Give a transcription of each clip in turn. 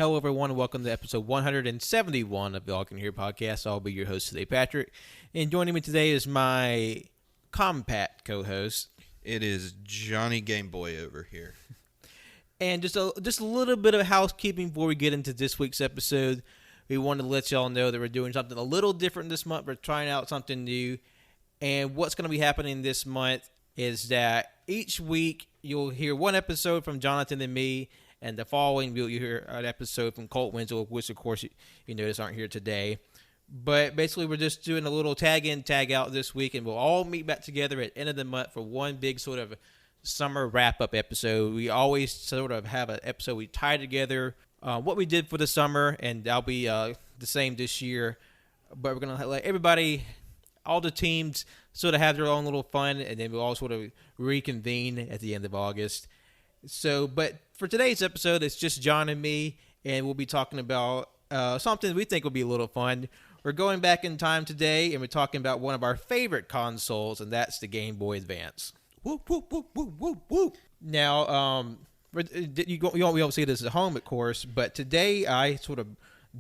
Hello, everyone, and welcome to episode 171 of the AllYouCanHear podcast. I'll be your host today, Patrick, and joining me today is my compat co-host. It is Johnny Gameboy over here. And just a little bit of housekeeping before we get into this week's episode. We wanted to let y'all know that we're doing something a little different this month. We're trying out something new, and what's going to be happening this month is that each week you'll hear one episode from Jonathan and me. And the following, you'll hear an episode from Colt Winslow, which, of course, you notice aren't here today. But basically, we're just doing a little tag-in, tag-out this week, and we'll all meet back together at the end of the month for one big sort of summer wrap-up episode. We always sort of have an episode we tie together what we did for the summer, and that'll be the same this year. But we're going to let everybody, all the teams, sort of have their own little fun, and then we'll all sort of reconvene at the end of August. So, but for today's episode, it's just John and me, and we'll be talking about something we think will be a little fun. We're going back in time today, and we're talking about one of our favorite consoles, and that's the Game Boy Advance. Whoop, whoop, whoop, whoop, whoop, whoop. Now, we won't see this at home, of course, but today I sort of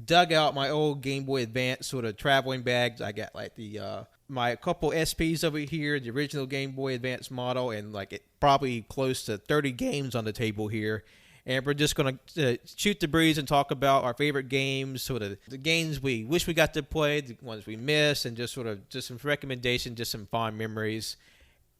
dug out my old Game Boy Advance sort of traveling bags. I got like the my couple SPs over here, the original Game Boy Advance model, and like probably close to 30 games on the table here. And we're just going to shoot the breeze and talk about our favorite games, sort of the games we wish we got to play, the ones we missed, and just some recommendations, just some fond memories.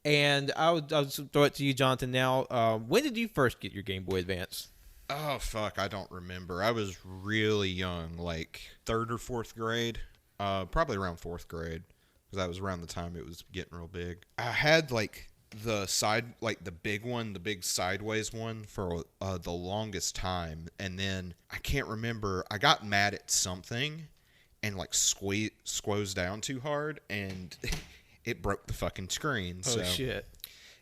And I'll throw it to you, Jonathan, now. When did you first get your Game Boy Advance? Oh, fuck, I don't remember. I was really young, like 3rd or 4th grade. Probably around 4th grade, because that was around the time it was getting real big. I had, like, the big one, the big sideways one for the longest time. And then, I can't remember, I got mad at something and, like, squoze down too hard, and it broke the fucking screen. Oh, shit.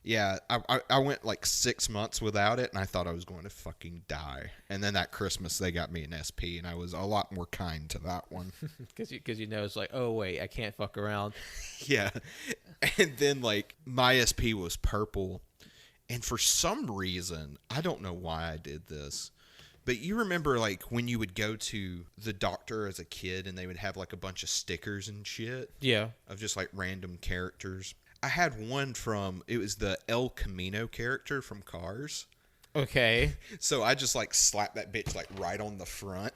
Yeah, I went like 6 months without it, and I thought I was going to fucking die. And then that Christmas, they got me an SP, and I was a lot more kind to that one. Because you know, it's like, oh, wait, I can't fuck around. Yeah. And then, like, my SP was purple. And for some reason, I don't know why I did this, but you remember, like, when you would go to the doctor as a kid, and they would have, like, a bunch of stickers and shit? Yeah. Of just, like, random characters. I had one it was the El Camino character from Cars. Okay. So I just, like, slapped that bitch, like, right on the front.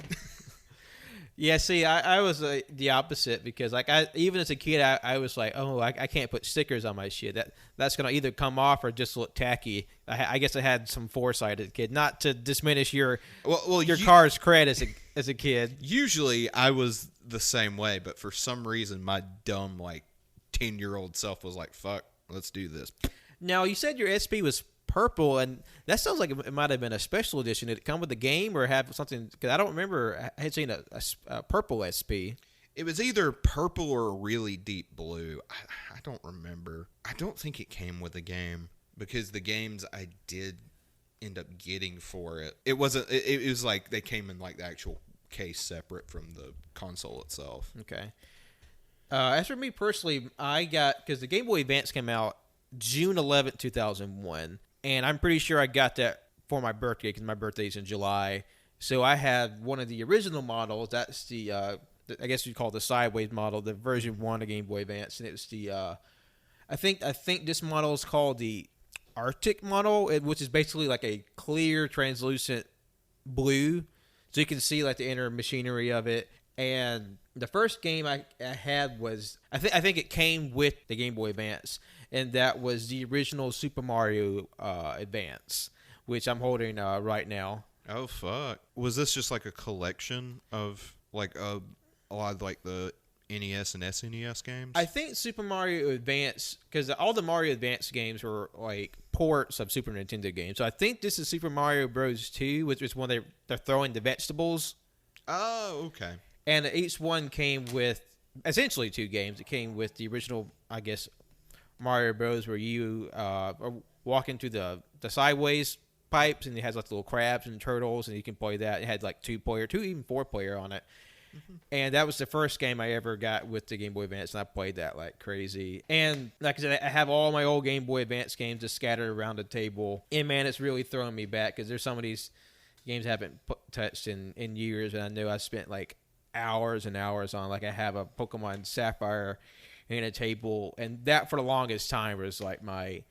Yeah, see, I was the opposite, because, like, even as a kid, I was like, oh, I can't put stickers on my shit. That's going to either come off or just look tacky. I guess I had some foresight as a kid. Not to diminish your car's cred as a kid. Usually I was the same way, but for some reason my dumb, like, 10-year-old self was like, fuck, let's do this. Now, you said your SP was purple, and that sounds like it might have been a special edition. Did it come with the game or have something? Because I don't remember I had seen a purple SP. It was either purple or really deep blue. I don't remember. I don't think it came with a game, because the games I did end up getting for it, it wasn't. It was like they came in like the actual case separate from the console itself. Okay. As for me personally, I got, because the Game Boy Advance came out June 11th, 2001, and I'm pretty sure I got that for my birthday, because my birthday's in July. So I had one of the original models. That's the I guess you'd call it the sideways model, the version 1 of Game Boy Advance, and it was the I think this model is called the Arctic model, which is basically like a clear, translucent blue, so you can see like the inner machinery of it. And the first game I had was, I think it came with the Game Boy Advance, and that was the original Super Mario Advance, which I'm holding right now. Oh, fuck. Was this just like a collection of like a lot of like the NES and SNES games? I think Super Mario Advance, because all the Mario Advance games were like ports of Super Nintendo games. So I think this is Super Mario Bros. 2, which is when they're throwing the vegetables. Oh, okay. And each one came with essentially 2 games. It came with the original, I guess, Mario Bros. Where you are walking through the sideways pipes, and it has like little crabs and turtles, and you can play that. It had like 2-player, 2 even 4-player on it. Mm-hmm. And that was the first game I ever got with the Game Boy Advance, and I played that like crazy. And like I said, I have all my old Game Boy Advance games just scattered around the table. And man, it's really throwing me back, because there's some of these games I haven't touched in years, and I know I spent like hours and hours on. Like I have a Pokemon Sapphire in a table, and that for the longest time was like my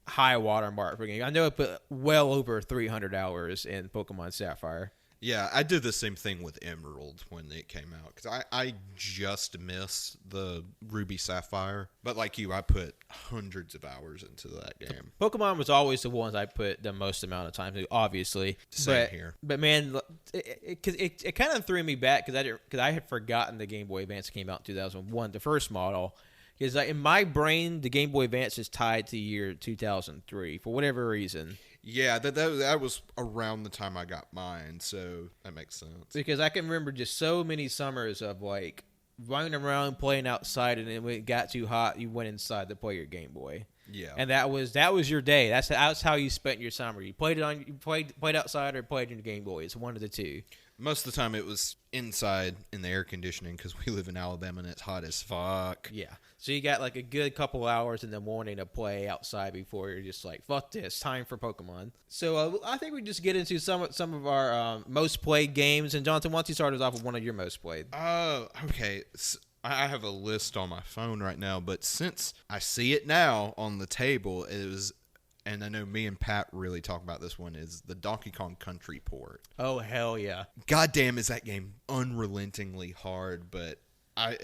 high water mark for game. I know I put well over 300 hours in Pokemon Sapphire. Yeah, I did the same thing with Emerald when it came out, because I just missed the Ruby Sapphire. But like you, I put hundreds of hours into that game. Pokemon was always the ones I put the most amount of time to, obviously. Same here. But man, it kind of threw me back because I had forgotten the Game Boy Advance came out in 2001, the first model. Because like, in my brain, the Game Boy Advance is tied to the year 2003 for whatever reason. Yeah, that was around the time I got mine, so that makes sense. Because I can remember just so many summers of like running around playing outside, and then when it got too hot, you went inside to play your Game Boy. Yeah, and that was your day. That's how you spent your summer. You played outside or played in your Game Boy. It's one of the two. Most of the time it was inside in the air conditioning because we live in Alabama and it's hot as fuck. Yeah. So you got like a good couple hours in the morning to play outside before you're just like, fuck this, time for Pokemon. So I think we just get into some of our most played games. And Jonathan, why don't you start us off with one of your most played? Okay. I have a list on my phone right now, but since I see it now on the table, it was... And I know me and Pat really talk about this one, is the Donkey Kong Country port. Oh, hell yeah. Goddamn, is that game unrelentingly hard, but I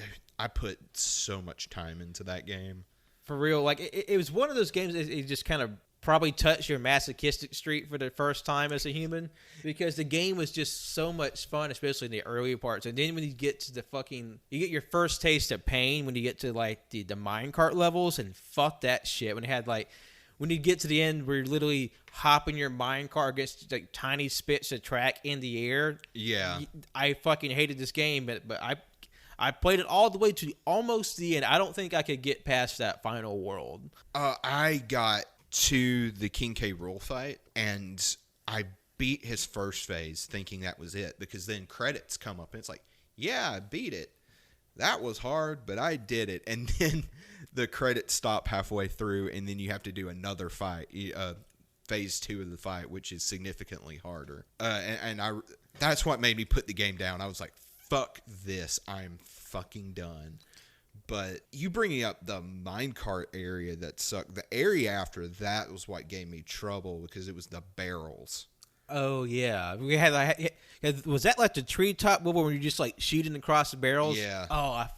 put so much time into that game. For real, like, it was one of those games that it just kind of probably touched your masochistic streak for the first time as a human, because the game was just so much fun, especially in the earlier parts. And then when you get to you get your first taste of pain when you get to, like, the minecart levels, and fuck that shit. When it had, like... When you get to the end where you're literally hopping your minecart against like tiny spits of track in the air. Yeah. I fucking hated this game, but I played it all the way to almost the end. I don't think I could get past that final world. I got to the King K. Rool fight, and I beat his first phase thinking that was it, because then credits come up, and it's like, yeah, I beat it. That was hard, but I did it. And then the credits stop halfway through, and then you have to do another fight, phase 2 of the fight, which is significantly harder. That's what made me put the game down. I was like, fuck this. I'm fucking done. But you bringing up the minecart area that sucked. The area after that was what gave me trouble, because it was the barrels. Oh, yeah. We had like, was that like the treetop level where you're just like shooting across the barrels? Yeah. Oh, I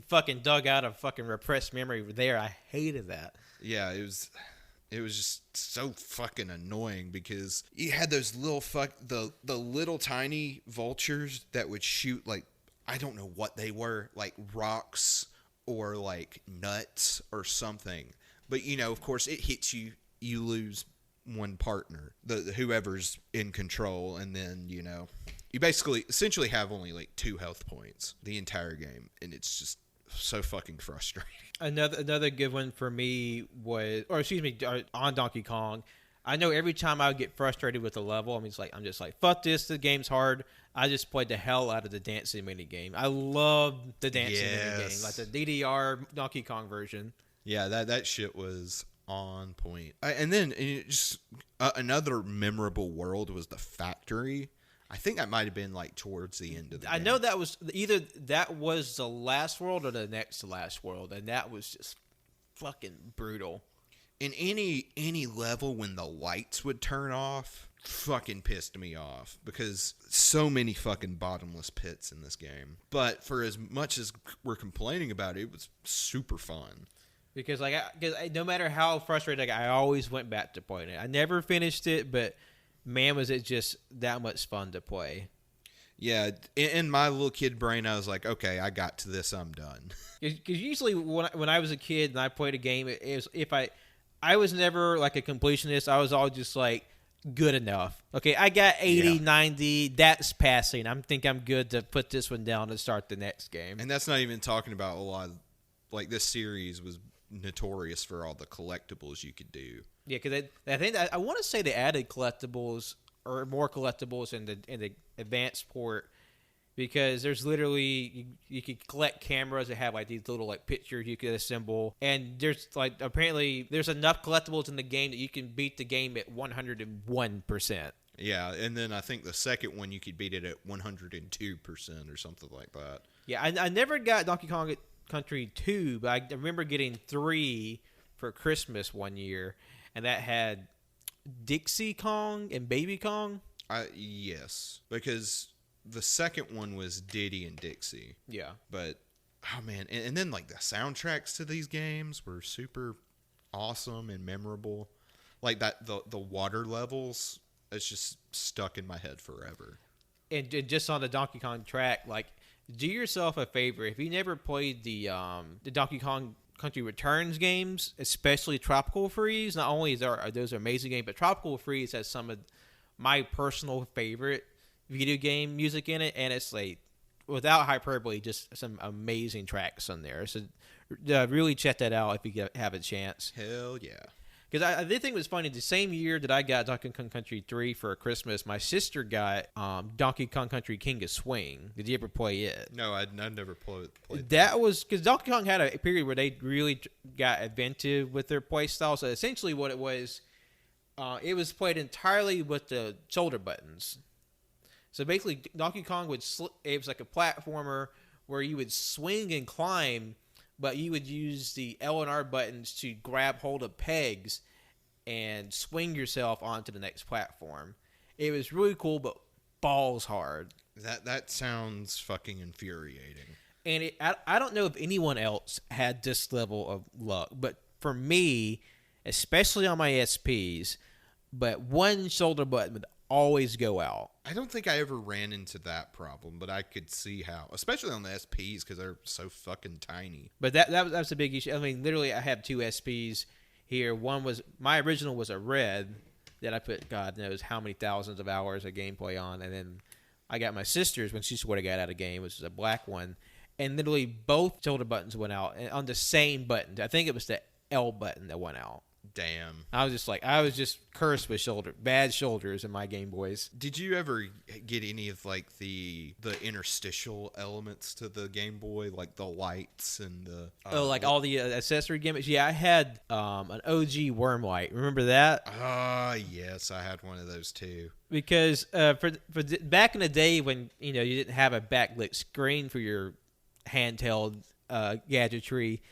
fucking dug out a fucking repressed memory there. I hated that. Yeah, it was just so fucking annoying, because you had those little the little tiny vultures that would shoot, like, I don't know what they were, like rocks or like nuts or something. But, you know, of course it hits you, you lose one partner, whoever's in control, and then, you know, you essentially have only like 2 health points the entire game, and it's just so fucking frustrating. Another good one for me was, on Donkey Kong. I know every time I would get frustrated with a level, I'm just like, fuck this, the game's hard. I just played the hell out of the dancing mini game. I love the dancing mini game, like the DDR Donkey Kong version. Yeah, that shit was on point. And then another memorable world was the factory. I think that might have been like towards the end of the game. I know that was either the last world or the next to last world, and that was just fucking brutal. In any level when the lights would turn off, fucking pissed me off, because so many fucking bottomless pits in this game. But for as much as we're complaining about it, it was super fun. Because no matter how frustrated, I always went back to playing it. I never finished it, but man, was it just that much fun to play. Yeah, in my little kid brain, I was like, okay, I got to this, I'm done. Because usually when I was a kid and I played a game, I was never like a completionist. I was all just like, good enough. Okay, I got 80, 90, that's passing. I think I'm good to put this one down and start the next game. And that's not even talking about a lot of, like, this series was notorious for all the collectibles you could do. Yeah, because I want to say they added collectibles or more collectibles in the advanced port, because there's literally you could collect cameras that have like these little like pictures you could assemble, and there's apparently there's enough collectibles in the game that you can beat the game at 101%. Yeah, and then I think the second one you could beat it at 102% or something like that. Yeah, I never got Donkey Kong Country 2, but I remember getting 3 for Christmas one year, and that had Dixie Kong and Baby Kong. Yes, because the second one was Diddy and Dixie. Yeah. But, oh man, and then like the soundtracks to these games were super awesome and memorable. Like the water levels, it's just stuck in my head forever. And just on the Donkey Kong track, like, do yourself a favor. If you never played the Donkey Kong Country Returns games, especially Tropical Freeze, not only are those amazing games, but Tropical Freeze has some of my personal favorite video game music in it, and it's like, without hyperbole, just some amazing tracks on there. So really check that out if you have a chance. Hell yeah. Because I did think it was funny. The same year that I got Donkey Kong Country 3 for Christmas, my sister got Donkey Kong Country King of Swing. Did you ever play it? No, I never played that. Was because Donkey Kong had a period where they really got inventive with their play style. So essentially what it was played entirely with the shoulder buttons. So basically Donkey Kong it was like a platformer where you would swing and climb, but you would use the L and R buttons to grab hold of pegs and swing yourself onto the next platform. It was really cool, but balls hard. That sounds fucking infuriating. And I don't know if anyone else had this level of luck, but for me, especially on my SPs, but one shoulder button would always go out. I don't think I ever ran into that problem, but I could see how, especially on the SPs because they're so fucking tiny. But that was a big issue. I mean, literally, I have 2 SPs here. One was my original was a red that I put God knows how many thousands of hours of gameplay on, and then I got my sister's when she sort of got out of game, which was a black one, and literally both shoulder buttons went out on the same button. I think it was the L button that went out. Damn. I was just cursed with bad shoulders in my Game Boys. Did you ever get any of like the interstitial elements to the Game Boy, like the lights and the all the accessory gimmicks? Yeah, I had an OG worm light. Remember that? Yes, I had one of those too. Because back in the day when you didn't have a backlit screen for your handheld gadgetry,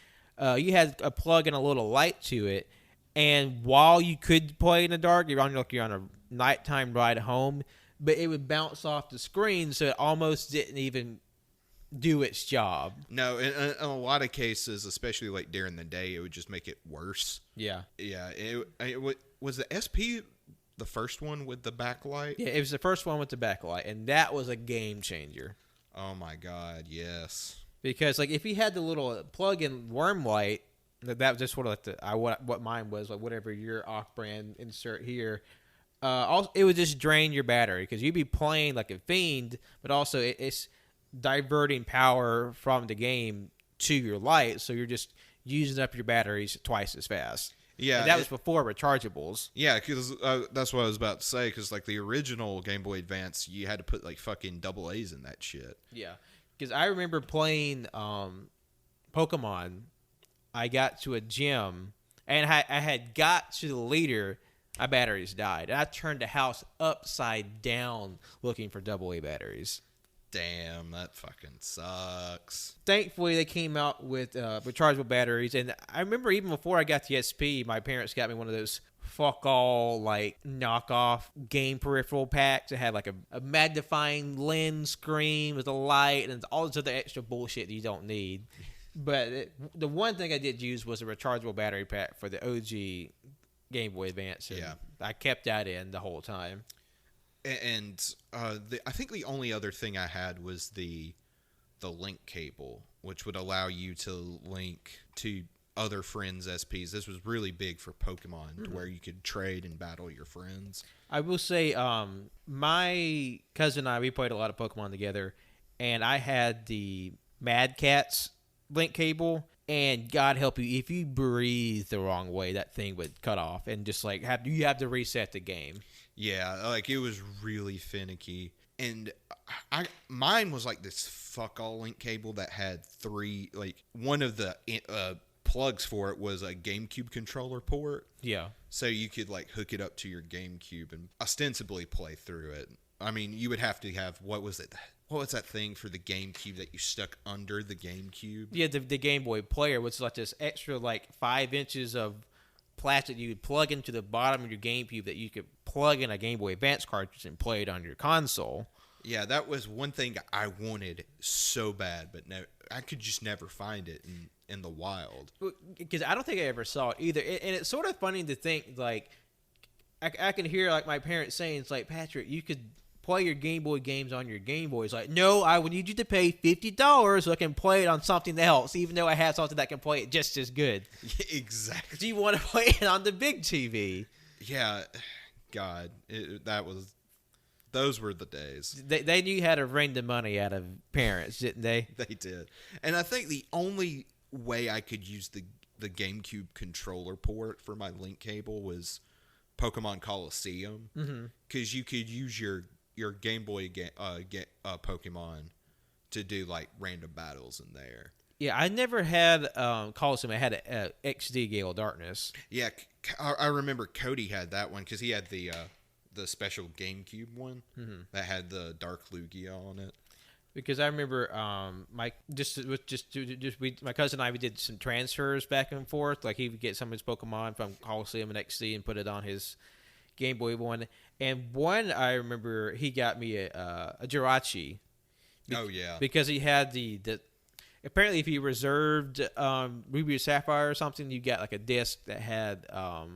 you had a plug and a little light to it. And while you could play in the dark, you're on a nighttime ride home, but it would bounce off the screen, so it almost didn't even do its job. No, in a lot of cases, especially like during the day, it would just make it worse. Yeah. Yeah. Was the SP the first one with the backlight? Yeah, it was the first one with the backlight, and that was a game changer. Oh my God, yes. Because like if you had the little plug-in worm light, that was just sort of like what mine was, like whatever your off-brand insert here. It would just drain your battery because you'd be playing like a fiend, but also it's diverting power from the game to your light, so you're just using up your batteries twice as fast. Yeah, and that was before rechargeables. Yeah, because that's what I was about to say. Because like the original Game Boy Advance, you had to put like fucking double A's in that shit. Yeah, because I remember playing Pokemon. I got to a gym, and I had got to the leader. My batteries died, and I turned the house upside down looking for AA batteries. Damn, that fucking sucks. Thankfully, they came out with rechargeable batteries, and I remember even before I got the SP, my parents got me one of those fuck all like knockoff game peripheral packs. It had like a magnifying lens screen with a light and all this other extra bullshit that you don't need. But the one thing I did use was a rechargeable battery pack for the OG Game Boy Advance. And yeah, I kept that in the whole time. And I think the only other thing I had was the link cable, which would allow you to link to other friends' SPs. This was really big for Pokemon, to where you could trade and battle your friends. I will say, my cousin and I, we played a lot of Pokemon together, and I had the Mad Catz link cable, and God help you, if you breathe the wrong way, that thing would cut off, and just like you have to reset the game. Yeah, like it was really finicky. And mine was like this fuck all link cable that had 3, like one of the plugs for it was a GameCube controller port. Yeah. So you could like hook it up to your GameCube and ostensibly play through it. I mean, you would have to have, what was it? What was that thing for the GameCube that you stuck under the GameCube? Yeah, the Game Boy Player was like this extra like 5 inches of plastic you could plug into the bottom of your GameCube that you could plug in a Game Boy Advance cartridge and play it on your console. Yeah, that was one thing I wanted so bad, but no, I could just never find it in the wild. Because I don't think I ever saw it either. And it's sort of funny to think, like, I can hear like my parents saying, it's like, Patrick, you could play your Game Boy games on your Game Boy. It's like, no, I would need you to pay $50 so I can play it on something else, even though I have something that can play it just as good. Yeah, exactly. Because you want to play it on the big TV. Yeah, God, those were the days. They knew how to wring the money out of parents, didn't they? They did. And I think the only way I could use the GameCube controller port for my link cable was Pokemon Coliseum. Because you could use your Game Boy Pokemon to do like random battles in there. Yeah, I never had Coliseum. I had a XD Gale of Darkness. Yeah, I remember Cody had that one because he had the special GameCube one that had the Dark Lugia on it. Because I remember my cousin and I, we did some transfers back and forth. Like he would get some of his Pokemon from Coliseum and XD and put it on his Game Boy one. And one I remember he got me a Jirachi. Oh yeah, because he had the apparently if you reserved Ruby or Sapphire or something, you got like a disc that had or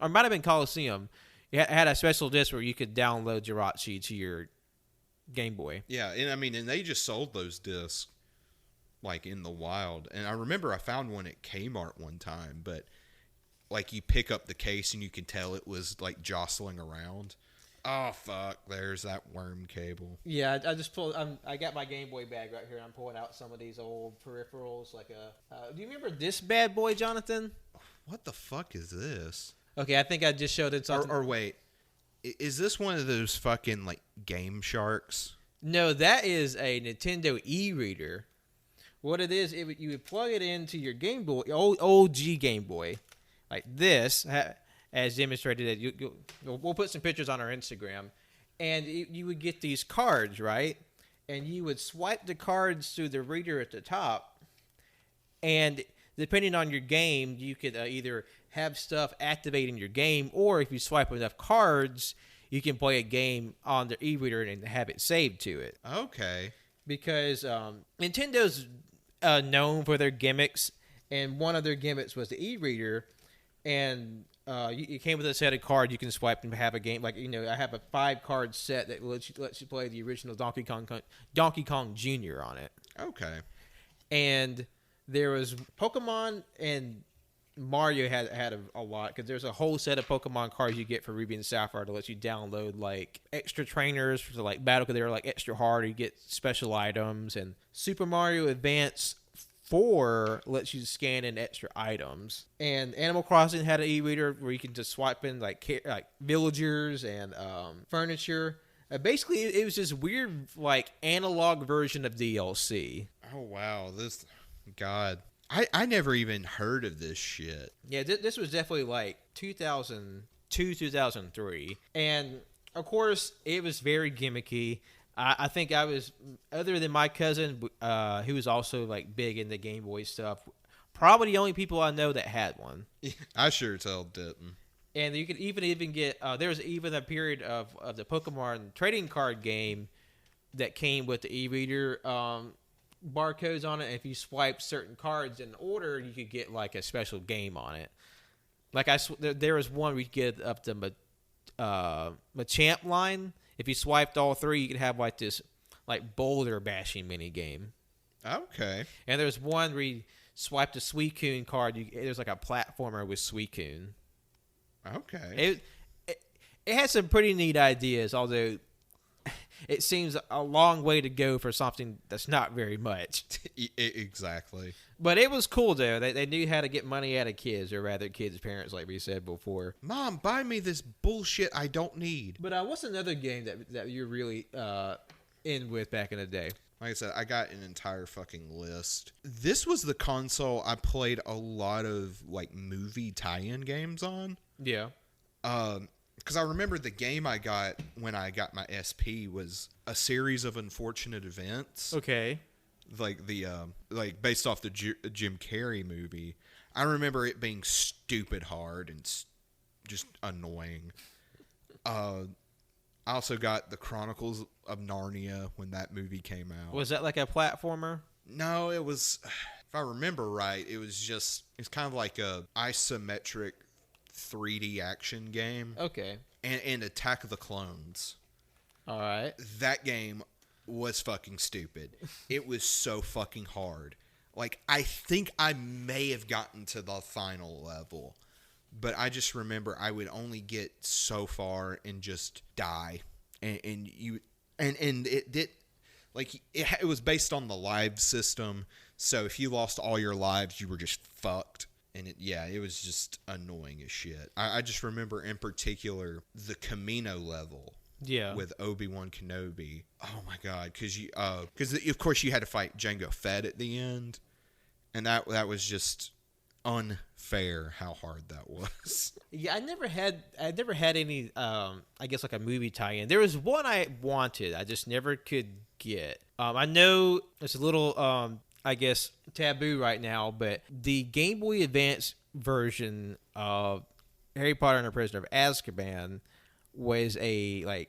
it might have been Coliseum. It had a special disc where you could download Jirachi to your Game Boy. Yeah, and they just sold those discs like in the wild. And I remember I found one at Kmart one time, but like you pick up the case and you could tell it was like jostling around. Oh fuck! There's that worm cable. Yeah, I just pulled. I got my Game Boy bag right here. And I'm pulling out some of these old peripherals. Like do you remember this bad boy, Jonathan? What the fuck is this? Okay, I think I just showed it something. Or wait, is this one of those fucking like Game Sharks? No, that is a Nintendo e-reader. What it is, you would plug it into your Game Boy, old G Game Boy, like this, as demonstrated. We'll put some pictures on our Instagram, and you would get these cards, right? And you would swipe the cards through the reader at the top, and depending on your game, you could either have stuff activate in your game, or if you swipe enough cards, you can play a game on the e-reader and have it saved to it. Okay. Because Nintendo's known for their gimmicks, and one of their gimmicks was the e-reader, and it came with a set of cards you can swipe and have a game. Like, I have a 5-card set that lets you play the original Donkey Kong Jr. on it. Okay. And there was Pokemon and Mario had a lot, because there's a whole set of Pokemon cards you get for Ruby and Sapphire that lets you download like extra trainers for like battle, because they're like extra hard. You get special items, and Super Mario Advance 4 lets you scan in extra items. And Animal Crossing had an e-reader where you can just swipe in like villagers and furniture. Basically, it was this weird like analog version of DLC. Oh wow, God. I never even heard of this shit. Yeah, this was definitely like 2002, 2003. And, of course, it was very gimmicky. I think I was, other than my cousin, who was also like big into Game Boy stuff, probably the only people I know that had one. I sure as hell didn't. And you could even get, there was even a period of the Pokemon trading card game that came with the e-reader barcodes on it, and if you swipe certain cards in order, you could get like a special game on it. Like there was one where you could get up to Machamp line. If you swiped all 3, you could have like this like boulder bashing mini game. Okay. And there's one where you swiped a Suicune card. There's like a platformer with Suicune. Okay. It had some pretty neat ideas, although it seems a long way to go for something that's not very much. Exactly. But it was cool, though. They knew how to get money out of kids, or rather kids' parents, like we said before. Mom, buy me this bullshit I don't need. But what's another game that you're really in with back in the day? Like I said, I got an entire fucking list. This was the console I played a lot of like movie tie-in games on. Yeah. Because I remember the game I got when I got my SP was A Series of Unfortunate Events. Okay. Like the like based off the Jim Carrey movie. I remember it being stupid hard and just annoying. I also got the Chronicles of Narnia when that movie came out. Was that like a platformer? No, it was. If I remember right, it's kind of like a isometric 3D action game. Okay. And Attack of the Clones. All right. That game was fucking stupid. It was so fucking hard. Like, I think I may have gotten to the final level, but I just remember I would only get so far and just die. And it did, like, it was based on the live system, so if you lost all your lives, you were just fucked. And it was just annoying as shit. I just remember in particular the Camino level. Yeah. With Obi-Wan Kenobi. Oh my god, because of course you had to fight Jango Fett at the end, and that was just unfair how hard that was. Yeah, I never had any I guess like a movie tie-in. There was one I wanted, I just never could get. I know it's a little I guess taboo right now, but the Game Boy Advance version of Harry Potter and the Prisoner of Azkaban was a kind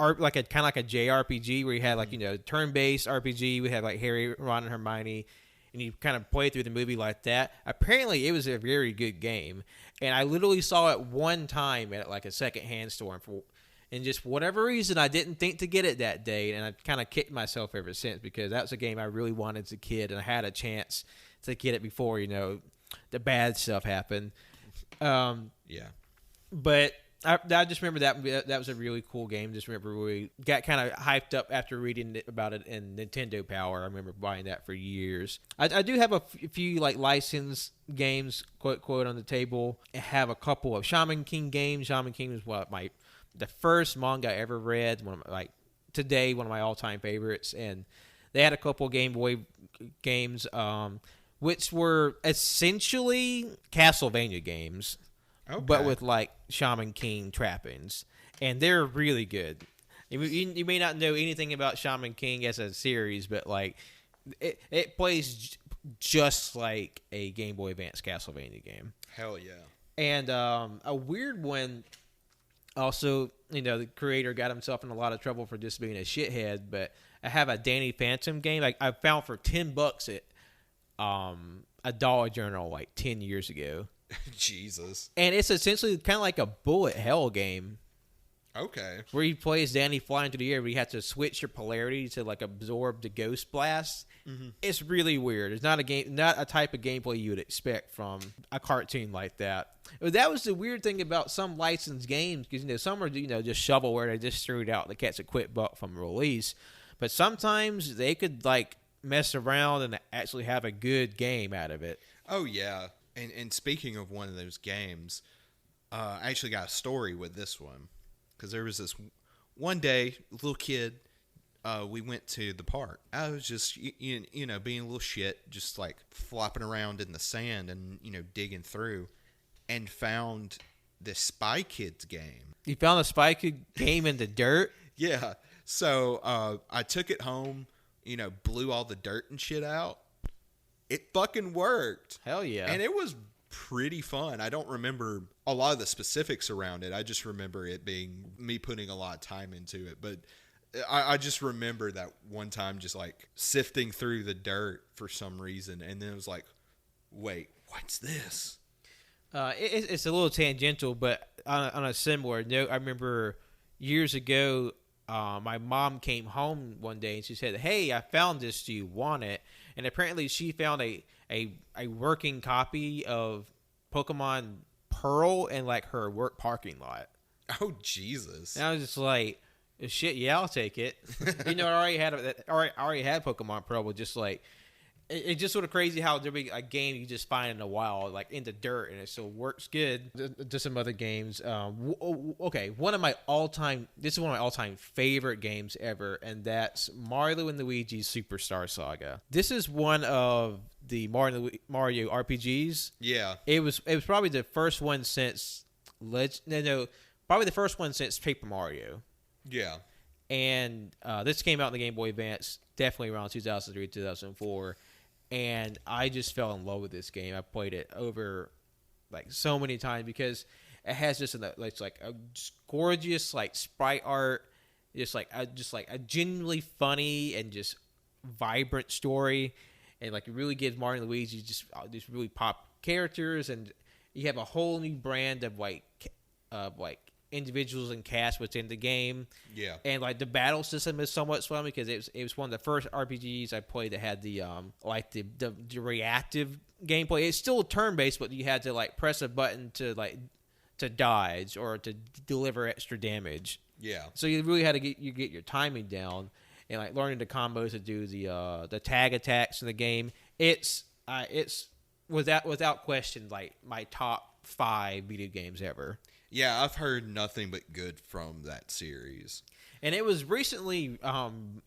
of like a JRPG where you had like, turn-based RPG. We had like Harry, Ron, and Hermione, and you kind of play through the movie like that. Apparently, it was a very good game, and I literally saw it one time at like a secondhand store, and just whatever reason, I didn't think to get it that day, and I kind of kicked myself ever since because that was a game I really wanted as a kid, and I had a chance to get it before the bad stuff happened. Yeah, but. I just remember that was a really cool game. Just remember we got kind of hyped up after reading about it in Nintendo Power. I remember buying that for years. I do have a few like licensed games, quote on the table. I have a couple of Shaman King games. Shaman King was the first manga I ever read. One of my all-time favorites. And they had a couple Game Boy games, which were essentially Castlevania games. Okay. But with like Shaman King trappings, and they're really good. You may not know anything about Shaman King as a series, but like it plays just like a Game Boy Advance Castlevania game. Hell yeah! And a weird one. Also, the creator got himself in a lot of trouble for just being a shithead. But I have a Danny Phantom game I found for $10 at a Dollar General like 10 years ago. Jesus. And it's essentially kind of like a bullet hell game. Okay. Where he plays Danny flying through the air, but you have to switch your polarity to like absorb the ghost blast. Mm-hmm. It's really weird. It's not a type of gameplay you would expect from a cartoon like that. But that was the weird thing about some licensed games, because some are just shovelware. They just threw it out to catch a quick buck from release. But sometimes they could like mess around and actually have a good game out of it. Oh yeah. And speaking of one of those games, I actually got a story with this one. Because there was this one day, little kid, we went to the park. I was just, being a little shit, just like flopping around in the sand and, digging through, and found the Spy Kids game. You found the Spy Kids game in the dirt? Yeah. So I took it home, blew all the dirt and shit out. It fucking worked. Hell yeah. And it was pretty fun. I don't remember a lot of the specifics around it. I just remember it being me putting a lot of time into it. But I just remember that one time just like sifting through the dirt for some reason. And then it was like, wait, what's this? It's a little tangential, but on a similar note, I remember years ago, my mom came home one day and she said, "Hey, I found this. Do you want it?" And apparently she found a working copy of Pokemon Pearl in like her work parking lot. Oh Jesus! And I was just like, "Shit, yeah, I'll take it." I already had Pokemon Pearl, but just like It's just sort of crazy how there'll be a game you just find in a while, like in the dirt, and it still works good. Just some other games. Okay, this is one of my all-time favorite games ever, and that's Mario and Luigi's Superstar Saga. This is one of the Mario RPGs. Yeah. It was probably the first one since probably the first one since Paper Mario. Yeah. And this came out in the Game Boy Advance, definitely around 2003, 2004. And I just fell in love with this game. I played it over like so many times because it has just a gorgeous like sprite art, just like a genuinely funny and just vibrant story, and like it really gives Mario and Luigi just these really pop characters, and you have a whole new brand of like individuals and cast within the game. Yeah. And like the battle system is somewhat fun because it was one of the first RPGs I played that had the reactive gameplay. It's still turn based, but you had to like press a button to dodge or to deliver extra damage. Yeah. So you really had to get your timing down, and like learning the combos to do the tag attacks in the game. It's without question like my top 5 video games ever. Yeah, I've heard nothing but good from that series. And it was recently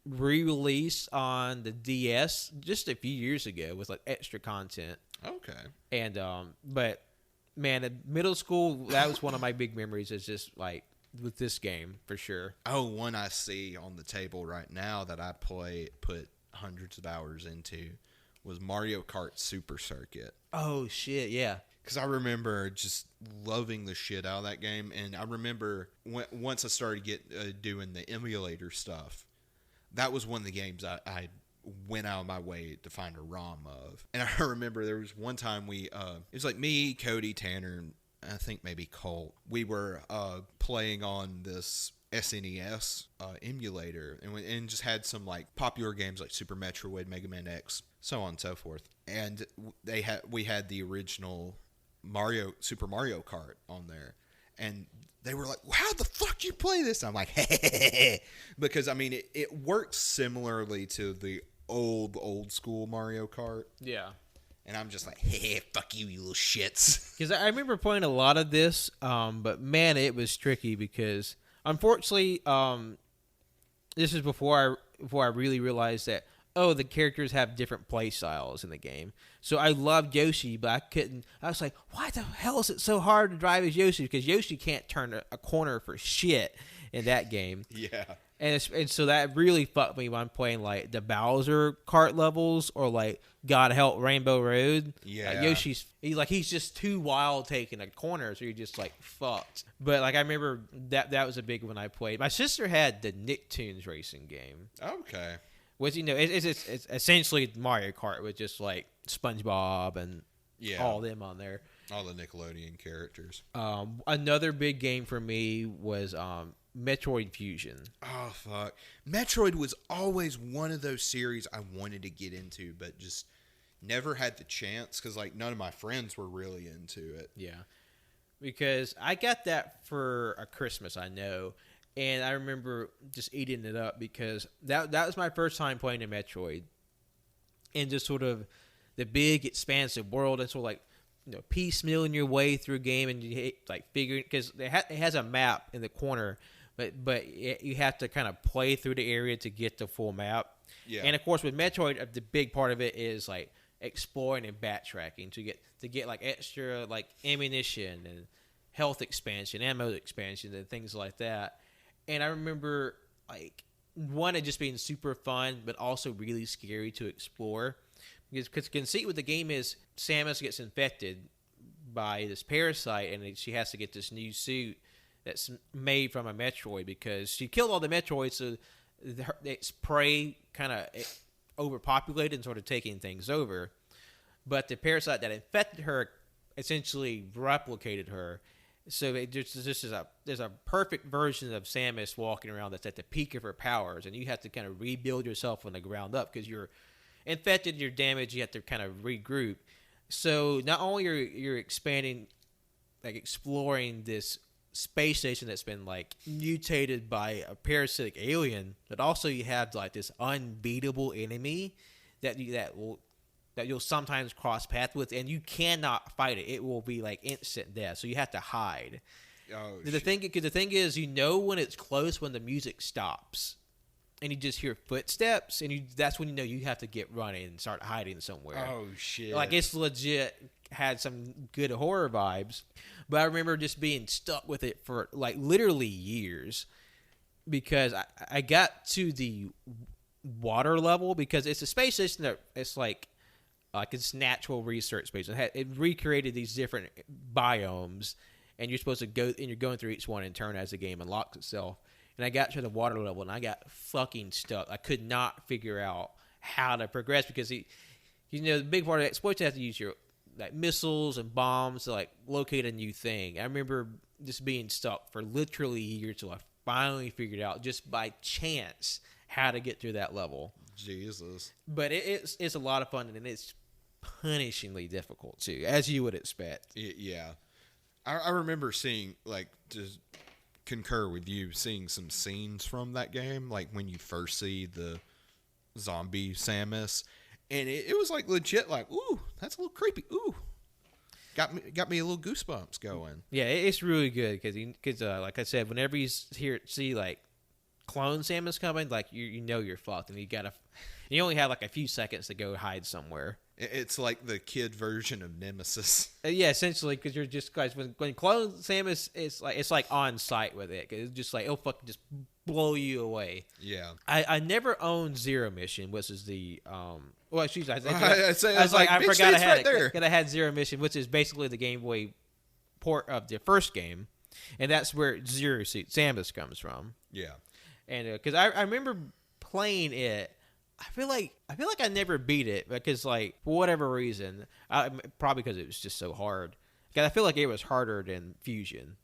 re-released on the DS just a few years ago with like extra content. Okay. And but man, in middle school, that was one of my big memories. Is just like with this game for sure. Oh, one I see on the table right now that I put hundreds of hours into was Mario Kart Super Circuit. Oh shit, yeah. Because I remember just loving the shit out of that game. And I remember once I started doing the emulator stuff, that was one of the games I went out of my way to find a ROM of. And I remember there was one time it was like me, Cody, Tanner, and I think maybe Colt. We were playing on this SNES emulator and just had some like popular games like Super Metroid, Mega Man X, so on and so forth. And we had the original Super Mario Kart on there, and they were like, "How the fuck you play this?" I'm like, "Hey," because I mean it works similarly to the old school Mario Kart. Yeah. And I'm just like, "Hey, fuck you, you little shits." Because I remember playing a lot of this, but man, it was tricky because unfortunately, this is before I really realized that the characters have different play styles in the game. So I loved Yoshi, but I couldn't. I was like, why the hell is it so hard to drive as Yoshi? Because Yoshi can't turn a corner for shit in that game. Yeah. And so that really fucked me when I'm playing like the Bowser kart levels or like God Help Rainbow Road. Yeah. Yoshi's he's just too wild taking a corner, so you're just like fucked. But like I remember that was a big one I played. My sister had the Nicktoons racing game. Okay. Which it's essentially Mario Kart with just like SpongeBob and all them on there. All the Nickelodeon characters. Another big game for me was Metroid Fusion. Oh, fuck. Metroid was always one of those series I wanted to get into, but just never had the chance because, like, none of my friends were really into it. Yeah. Because I got that for a Christmas, I know, and I remember just eating it up because that was my first time playing a Metroid. And just sort of the big, expansive world and sort of like, piecemealing your way through a game and you like figuring, because it has a map in the corner, but you have to kind of play through the area to get the full map. Yeah. And of course with Metroid, the big part of it is like exploring and backtracking to get like extra like ammunition and health expansion, ammo expansion, and things like that. And I remember like it just being super fun, but also really scary to explore. Because you can see what the game is, Samus gets infected by this parasite, and she has to get this new suit that's made from a Metroid because she killed all the Metroids, so its prey kind of overpopulated and sort of taking things over. But the parasite that infected her essentially replicated her. So there's a perfect version of Samus walking around that's at the peak of her powers, and you have to kind of rebuild yourself from the ground up because you're infected, you're damaged, you have to kind of regroup. So not only you're expanding, like exploring this space station that's been like mutated by a parasitic alien, but also you have like this unbeatable enemy that will that you'll sometimes cross paths with, and you cannot fight it. It will be like instant death, so you have to hide. Oh, The thing is, you know when it's close when the music stops, and you just hear footsteps, and that's when you know you have to get running and start hiding somewhere. Oh shit! Like it's legit had some good horror vibes, but I remember just being stuck with it for like literally years because I got to the water level because it's a space station that it's like it's natural research space. It recreated these different biomes. And you're supposed to go, and you're going through each one in turn as the game unlocks itself. And I got to the water level, and I got fucking stuck. I could not figure out how to progress because the big part of exploits, you have to use your like missiles and bombs to like locate a new thing. I remember just being stuck for literally years till I finally figured out just by chance how to get through that level. Jesus. But it's a lot of fun, and it's punishingly difficult too, as you would expect. Yeah. I remember seeing, like, to concur with you, seeing some scenes from that game, like when you first see the zombie Samus, and it was like legit, like, ooh, that's a little creepy. Ooh, got me a little goosebumps going. Yeah, it's really good because like I said, whenever you see like clone Samus coming, like you know you're fucked, and you only have like a few seconds to go hide somewhere. It's like the kid version of Nemesis. Yeah, essentially, because you're just guys when clone Samus it's like on site with it. 'Cause it's just like it'll fucking just blow you away. Yeah, I never owned Zero Mission, which is the well, excuse me, I forgot I had it. There. Because I had Zero Mission, which is basically the Game Boy port of the first game, and that's where Zero Suit Samus comes from. Yeah, and because I remember playing it. I feel like I never beat it because, like, for whatever reason, probably because it was just so hard. Because I feel like it was harder than Fusion.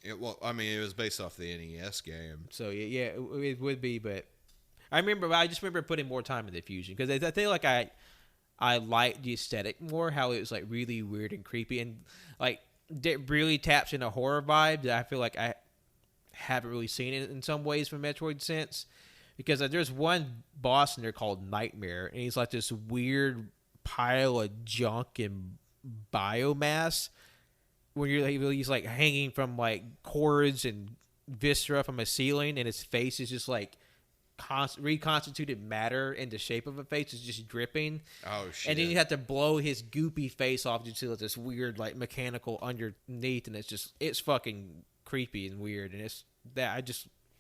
it was based off the NES game. So yeah, it would be. But I just remember putting more time into Fusion because I feel like I liked the aesthetic more, how it was like really weird and creepy, and like it really taps into horror vibe that I feel like I haven't really seen it in some ways from Metroid since. Because there's one boss in there called Nightmare, and he's like this weird pile of junk and biomass. When he's like hanging from like cords and viscera from a ceiling, and his face is just like reconstituted matter in the shape of a face. It's just dripping. Oh shit! And then you have to blow his goopy face off to see this weird like mechanical underneath, and it's fucking creepy and weird. And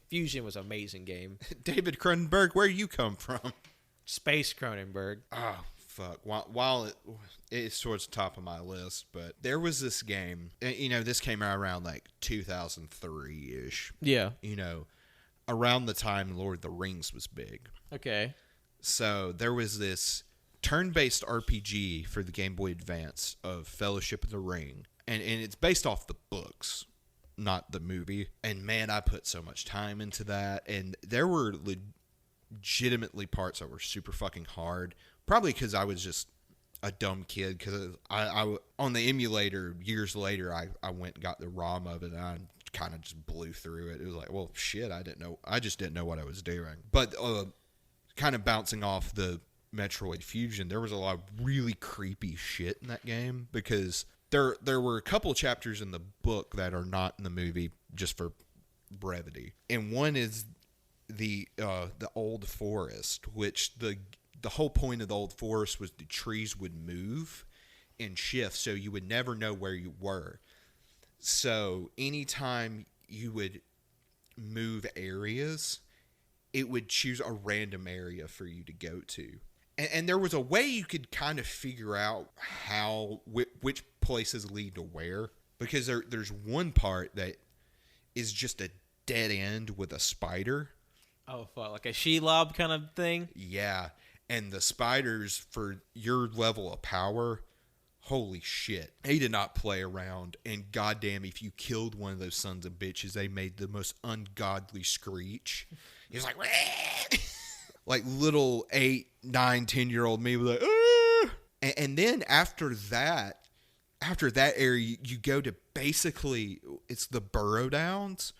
Fusion was an amazing game. David Cronenberg, where you come from? Space Cronenberg. Oh, fuck. While it's towards the top of my list, but there was this game, this came out around like 2003-ish. Yeah. Around the time Lord of the Rings was big. Okay. So there was this turn-based RPG for the Game Boy Advance of Fellowship of the Ring, and it's based off the books, not the movie. And man, I put so much time into that, and there were legitimately parts that were super fucking hard, probably because I was just a dumb kid, because I on the emulator years later I went and got the ROM of it, and I kind of just blew through it. It was like, well shit, I just didn't know what I was doing. But kind of bouncing off the Metroid Fusion, there was a lot of really creepy shit in that game, because There were a couple chapters in the book that are not in the movie, just for brevity. And one is the old forest, which the whole point of the old forest was the trees would move and shift, so you would never know where you were. So anytime you would move areas, it would choose a random area for you to go to. And there was a way you could kind of figure out which places lead to where, because there's one part that is just a dead end with a spider. Oh fuck, like a Shelob kind of thing? Yeah, and the spiders, for your level of power, holy shit, they did not play around. And goddamn, if you killed one of those sons of bitches, they made the most ungodly screech. It was like like little 8, 9, 10-year-old me was like, ah! And then after that area, you go to basically, it's the Burrow Downs,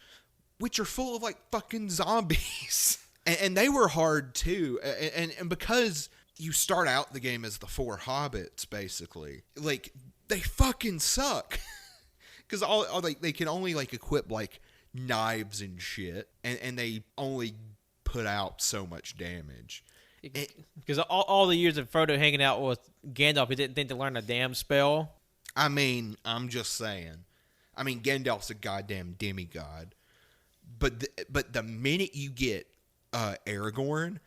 which are full of like fucking zombies. And they were hard too. And because you start out the game as the 4 hobbits, basically. Like, they fucking suck. Because all they can only, like, equip, like, knives and shit. And they only put out so much damage. Because all the years of Frodo hanging out with Gandalf, he didn't think to learn a damn spell. I mean, I'm just saying. I mean, Gandalf's a goddamn demigod. But the minute you get Aragorn,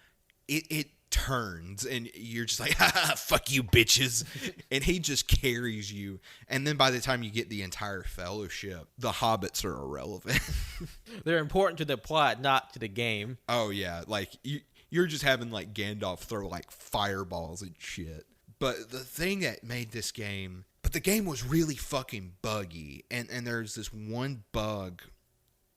it turns, and you're just like, ha, fuck you, bitches. And he just carries you. And then by the time you get the entire fellowship, the hobbits are irrelevant. They're important to the plot, not to the game. Oh, yeah. Like, you're just having, like, Gandalf throw, like, fireballs and shit. But the thing that made this game... But the game was really fucking buggy. And there's this one bug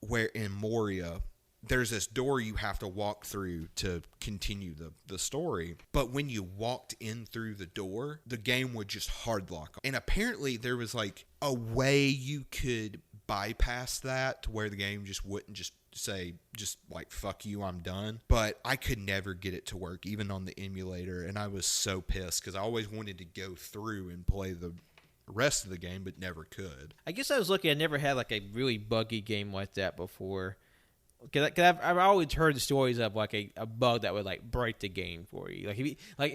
where in Moria... There's this door you have to walk through to continue the story. But when you walked in through the door, the game would just hard lock. And apparently there was like a way you could bypass that to where the game just wouldn't just say, just like, fuck you, I'm done. But I could never get it to work, even on the emulator. And I was so pissed because I always wanted to go through and play the rest of the game, but never could. I guess I was lucky. I never had like a really buggy game like that before. Because I've always heard the stories of like a bug that would like break the game for you. But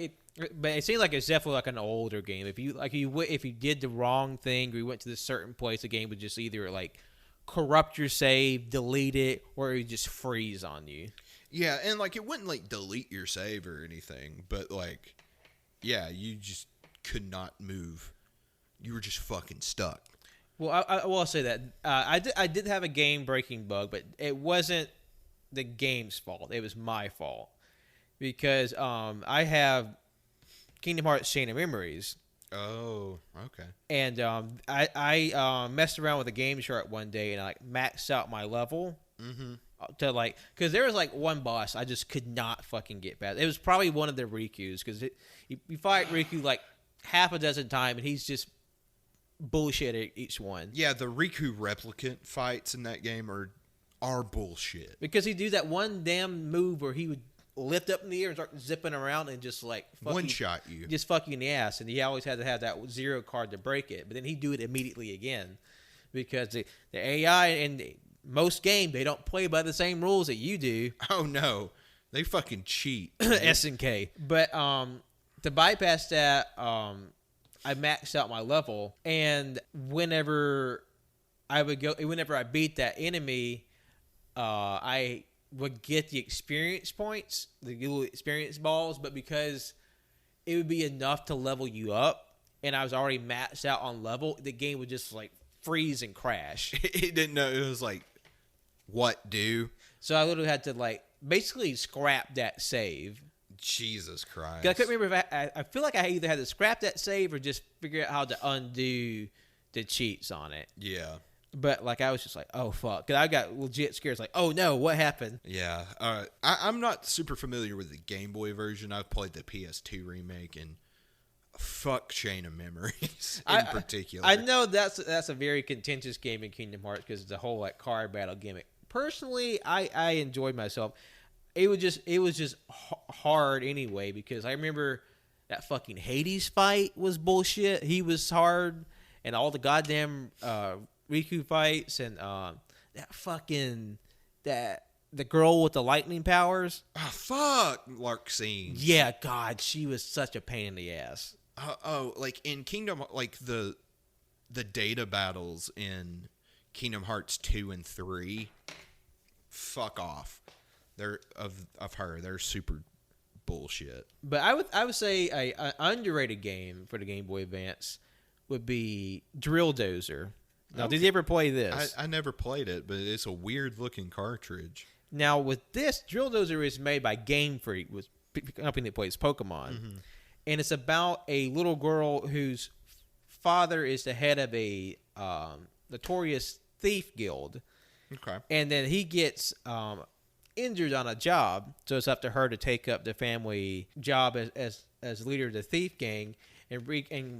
it seems like it's definitely like an older game. If you did the wrong thing or you went to this certain place, the game would just either like corrupt your save, delete it, or it would just freeze on you. Yeah, and like it wouldn't like delete your save or anything, but like, yeah, you just could not move. You were just fucking stuck. Well, I will say that I did have a game-breaking bug, but it wasn't the game's fault. It was my fault because I have Kingdom Hearts Chain of Memories. Oh, okay. And I messed around with a game chart one day and I like maxed out my level to like because there was like one boss I just could not fucking get past. It was probably one of the Rikus because you fight Riku like half a dozen times and he's just bullshit at each one. Yeah, the Riku replicant fights in that game are bullshit. Because he'd do that one damn move where he would lift up in the air and start zipping around and just like one-shot you. Just fuck you in the ass. And he always had to have that 0 card to break it. But then he'd do it immediately again. Because the AI in most games, they don't play by the same rules that you do. Oh, no. They fucking cheat. SNK. But to bypass that... I maxed out my level, and whenever I beat that enemy, I would get the experience points, the little experience balls, but because it would be enough to level you up, and I was already maxed out on level, the game would just like freeze and crash. It didn't know. It was like, what do? So I literally had to like basically scrap that save. Jesus Christ. I couldn't remember if I feel like I either had to scrap that save or just figure out how to undo the cheats on it. Yeah. But like I was just like, oh fuck. Because I got legit scared. It's like, oh no, what happened? Yeah. I'm not super familiar with the Game Boy version. I've played the PS2 remake and fuck Chain of Memories in particular. I know that's a very contentious game in Kingdom Hearts because it's a whole like card battle gimmick. Personally, I enjoyed myself. It was just hard anyway because I remember that fucking Hades fight was bullshit. He was hard, and all the goddamn Riku fights and the girl with the lightning powers. Oh fuck, Larxene. Yeah, God, she was such a pain in the ass. Like in Kingdom, like the data battles in Kingdom Hearts 2 and 3. Fuck off. They're they're super bullshit. But I would say a underrated game for the Game Boy Advance would be Drill Dozer. Now, did you ever play this? I never played it, but it's a weird looking cartridge. Now, with this, Drill Dozer is made by Game Freak, with the company that plays Pokemon, and it's about a little girl whose father is the head of a notorious thief guild. Okay, and then he gets injured on a job, so it's up to her to take up the family job as leader of the thief gang and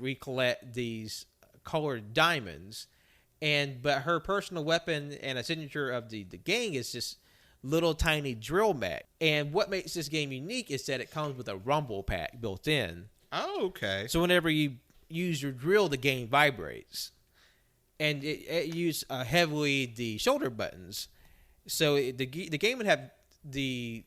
recollect these colored diamonds. But her personal weapon and a signature of the gang is just little tiny drill mech. And what makes this game unique is that it comes with a rumble pack built in. Oh, okay. So whenever you use your drill, the game vibrates. And it uses heavily the shoulder buttons. So the game would have the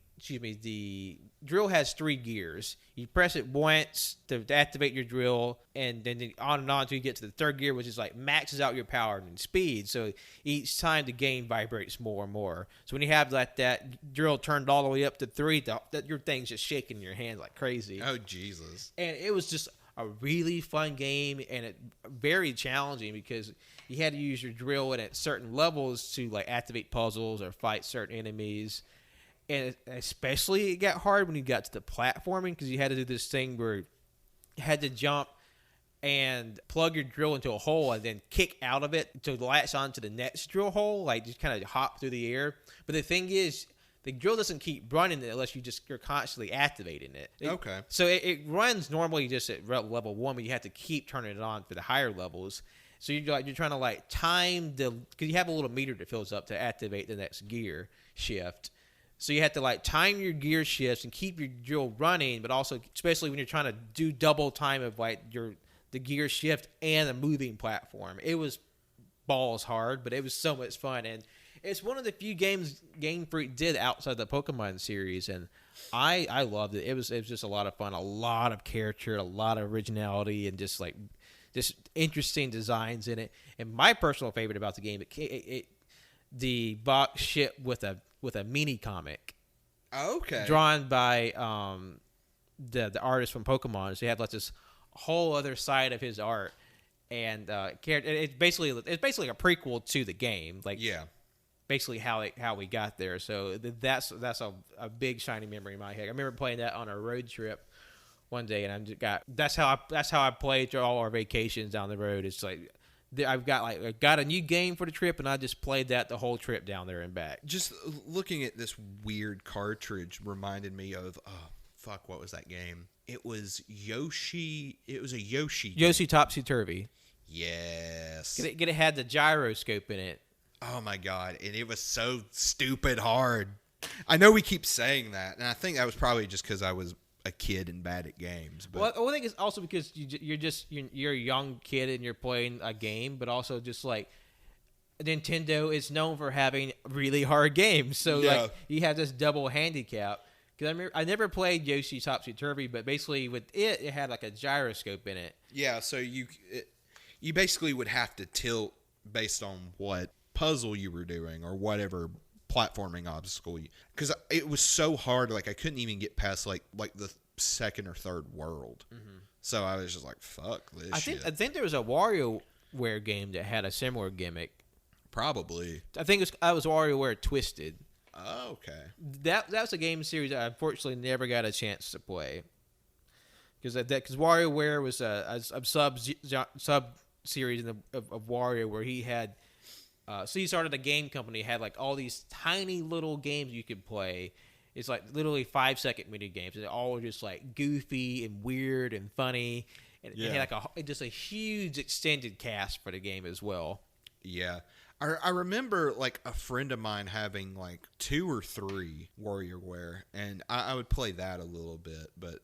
drill has 3 gears. You press it once to activate your drill, and then on and on until you get to the 3rd gear, which is like maxes out your power and speed. So each time the game vibrates more and more. So when you have that drill turned all the way up to 3, your thing's just shaking your hand like crazy. Oh, Jesus. And it was just a really fun game, and it very challenging because you had to use your drill at certain levels to like activate puzzles or fight certain enemies. And especially it got hard when you got to the platforming because you had to do this thing where you had to jump and plug your drill into a hole and then kick out of it to latch onto the next drill hole, like just kind of hop through the air. But the thing is, the drill doesn't keep running unless you're constantly activating it. Okay. So it runs normally just at level 1, but you have to keep turning it on for the higher levels. So you're trying to like time because you have a little meter that fills up to activate the next gear shift. So you have to like time your gear shifts and keep your drill running, but also especially when you're trying to do double time of like the gear shift and a moving platform. It was balls hard, but it was so much fun, and it's one of the few games Game Freak did outside the Pokemon series, and I loved it. It was just a lot of fun, a lot of character, a lot of originality, and just interesting designs in it. And my personal favorite about the game, the box shipped with a mini comic. Okay. Drawn by the artist from Pokemon. So you have like this whole other side of his art, and it's basically a prequel to the game. Like, yeah, basically how we got there. So that's a big shiny memory in my head. I remember playing that on a road trip one day, and that's how I played through all our vacations down the road. It's like I got a new game for the trip, and I just played that the whole trip down there and back. Just looking at this weird cartridge reminded me of what was that game? It was Yoshi. It was a Yoshi game. Yoshi Topsy Turvy. Yes. It had the gyroscope in it. Oh my god! And it was so stupid hard. I know we keep saying that, and I think that was probably just because I was a kid and bad at games. But well, I think it's also because you're a young kid and you're playing a game, but also just like Nintendo is known for having really hard games, so like you have this double handicap. Because I never played Yoshi Topsy Turvy, but basically with it had like a gyroscope in it. Yeah, so you basically would have to tilt based on what puzzle you were doing or whatever platforming obstacle because it was so hard, like I couldn't even get past like the 2nd or 3rd world. Mm-hmm. So I was just like, fuck this shit. I think there was a WarioWare game that had a similar gimmick. Probably. I think it was WarioWare Twisted. Oh, okay. That was a game series I unfortunately never got a chance to play because WarioWare was a sub series of Wario where he had. So he started a game company, had like all these tiny little games you could play. It's like literally 5-second mini games, and they're all just like goofy and weird and funny. And it had like just a huge extended cast for the game as well. Yeah. I remember like a friend of mine having like 2 or 3 WarioWare, and I would play that a little bit, but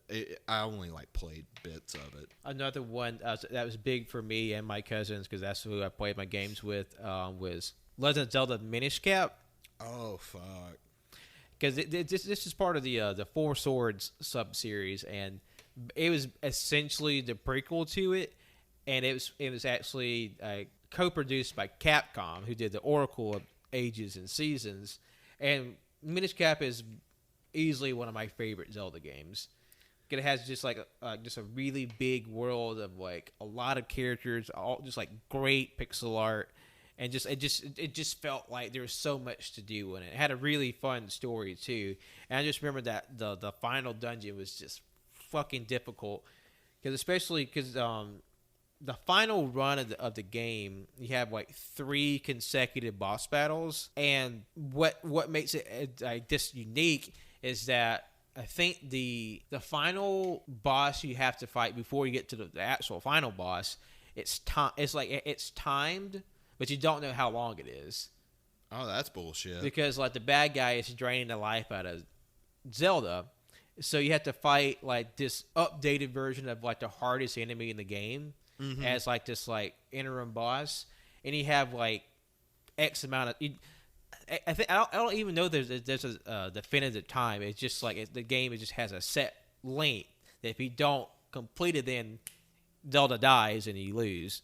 I only like played bits of it. Another one that was big for me and my cousins, because that's who I played my games with, was Legend of Zelda Minish Cap. Oh, fuck. Because this is part of the Four Swords sub-series, and it was essentially the prequel to it, and it was actually co-produced by Capcom, who did the Oracle of Ages and Seasons, and Minish Cap is easily one of my favorite Zelda games. It has just like just a really big world of like a lot of characters, all just like great pixel art, and it just felt like there was so much to do in it. It had a really fun story too, and I just remember that the final dungeon was just fucking difficult, especially because the final run of the game, you have like 3 consecutive boss battles, and what makes it just unique is that I think the final boss you have to fight before you get to the actual final boss, it's timed, but you don't know how long it is. Oh, that's bullshit. Because like the bad guy is draining the life out of Zelda, so you have to fight like this updated version of like the hardest enemy in the game as like this like interim boss, and you have like X amount of. I don't even know there's a definitive time. It's just like the game just has a set length that if you don't complete it, then Zelda dies and you lose.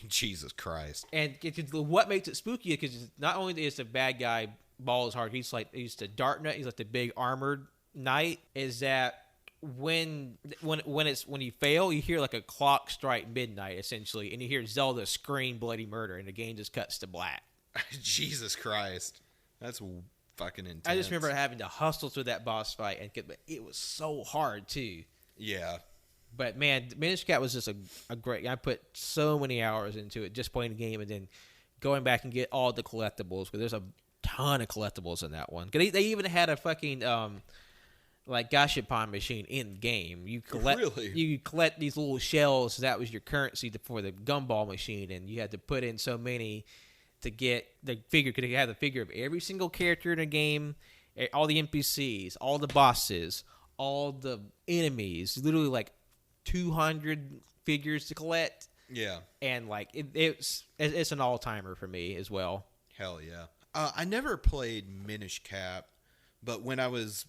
Jesus Christ! And what makes it spooky because not only is the bad guy Ball hard, he's the Dark Knight. He's like the big armored knight. Is that when you fail, you hear like a clock strike midnight essentially, and you hear Zelda scream bloody murder, and the game just cuts to black. Jesus Christ, that's fucking intense. I just remember having to hustle through that boss fight, and it was so hard too. Yeah. But man, Minish Cap was just a great. I put so many hours into it just playing the game, and then going back and get all the collectibles because there's a ton of collectibles in that one. Cause they even had a fucking like gashapon machine in the game. You collect these little shells. That was your currency for the gumball machine, and you had to put in so many to get the figure. Because you had the figure of every single character in the game, all the NPCs, all the bosses, all the enemies. Literally like 200 figures to collect. Yeah. And like it's an all-timer for me as well. Hell yeah. I never played Minish Cap, but when I was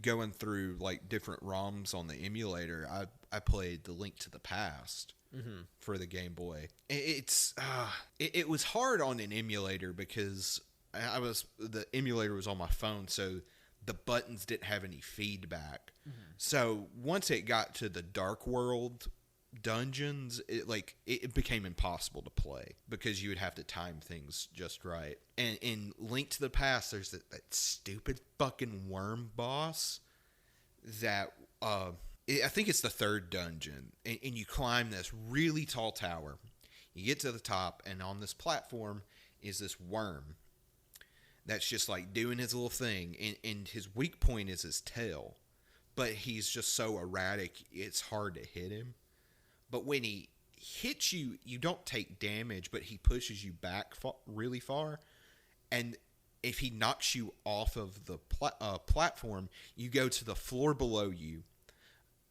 going through like different ROMs on the emulator, I played The Link to the Past for the Game Boy. It was hard on an emulator because the emulator was on my phone, so the buttons didn't have any feedback. So once it got to the Dark World dungeons, it became impossible to play because you would have to time things just right. And in Link to the Past, there's that stupid fucking worm boss that I think it's the third dungeon, and you climb this really tall tower. You get to the top, and on this platform is this worm that's just like doing his little thing, and his weak point is his tail, but he's just so erratic it's hard to hit him. But when he hits you, you don't take damage, but he pushes you back really far. And if he knocks you off of the platform, you go to the floor below you.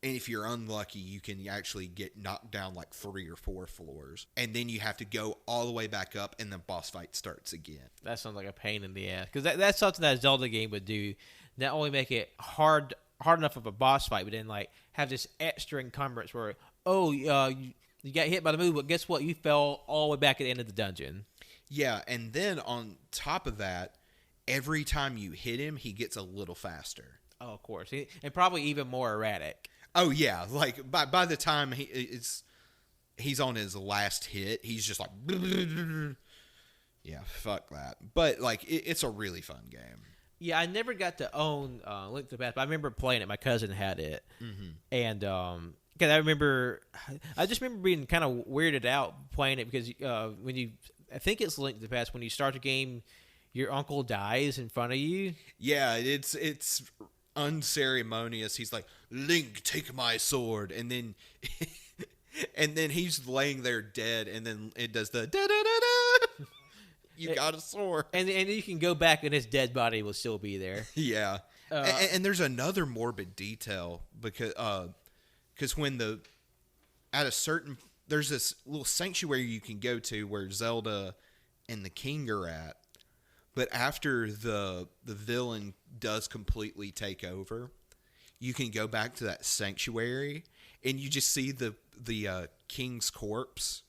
And if you're unlucky, you can actually get knocked down like 3 or 4 floors. And then you have to go all the way back up, and the boss fight starts again. That sounds like a pain in the ass. Because that's something that a Zelda game would do. Not only make it hard enough of a boss fight, but then like have this extra encumbrance where, you got hit by the move, but guess what? You fell all the way back at the end of the dungeon. Yeah, and then on top of that, every time you hit him, he gets a little faster. Oh, of course. And probably even more erratic. Oh, yeah. Like, by the time he's on his last hit, he's just like... Yeah, fuck that. But, like, it's a really fun game. Yeah, I never got to own Link to the Past, but I remember playing it. My cousin had it. And... Because I just remember being kind of weirded out playing it because I think it's Link to the Past, when you start the game, your uncle dies in front of you. Yeah, it's unceremonious. He's like, Link, take my sword, and then he's laying there dead, and then it does the da da da da. You got a sword, and you can go back, and his dead body will still be there. Yeah, and there's another morbid detail because when there's this little sanctuary you can go to where Zelda and the king are at, but after the villain does completely take over, you can go back to that sanctuary and you just see the king's corpse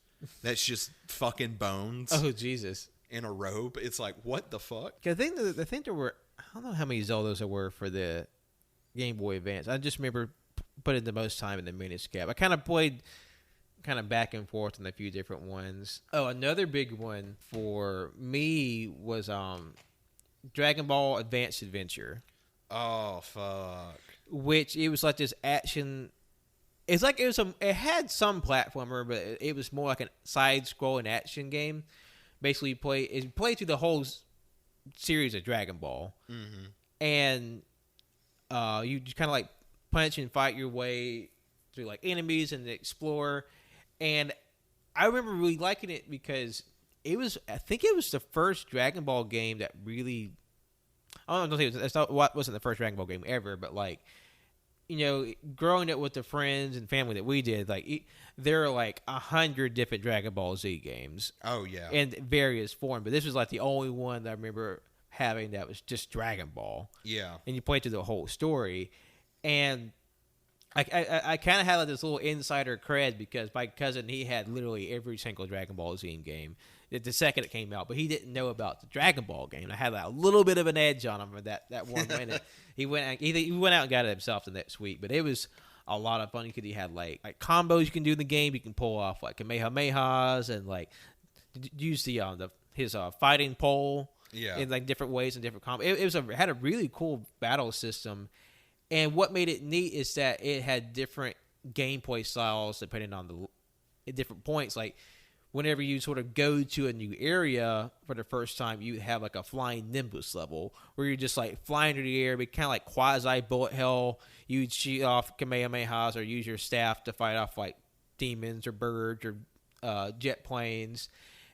that's just fucking bones. Oh, Jesus. In a robe. It's like, what the fuck? I think there were, I don't know how many Zeldas there were for the Game Boy Advance. I just remember putting the most time in the Minish Cap. I kind of played back and forth on a few different ones. Oh, another big one for me was Dragon Ball Advance Adventure. Oh, fuck. Which it was like this action. It's like it had some platformer, but it was more like a side-scrolling action game. Basically, you play through the whole series of Dragon Ball, and you just kind of like punch and fight your way through like enemies and explore. And I remember really liking it because I think it was the first Dragon Ball game that really. I don't think it's not what wasn't the first Dragon Ball game ever, but like, growing up with the friends and family that we did, like there are like 100 different Dragon Ball Z games. Oh yeah, in various forms, but this was like the only one that I remember having that was just Dragon Ball. Yeah, and you played through the whole story, and I kind of had like this little insider cred because my cousin, he had literally every single Dragon Ball Z game the second it came out, but he didn't know about the Dragon Ball game. I had like a little bit of an edge on him for that one minute. He went out and got it himself the next week, but it was a lot of fun. You had like combos you can do in the game. You can pull off like Kamehamehas and like use his fighting pole in like different ways and different combos. It had a really cool battle system. And what made it neat is that it had different gameplay styles depending on the different points. Like whenever you sort of go to a new area for the first time, you have like a flying Nimbus level where you're just like flying through the air, but kind of like quasi bullet hell. You'd shoot off Kamehamehas or use your staff to fight off like demons or birds or jet planes.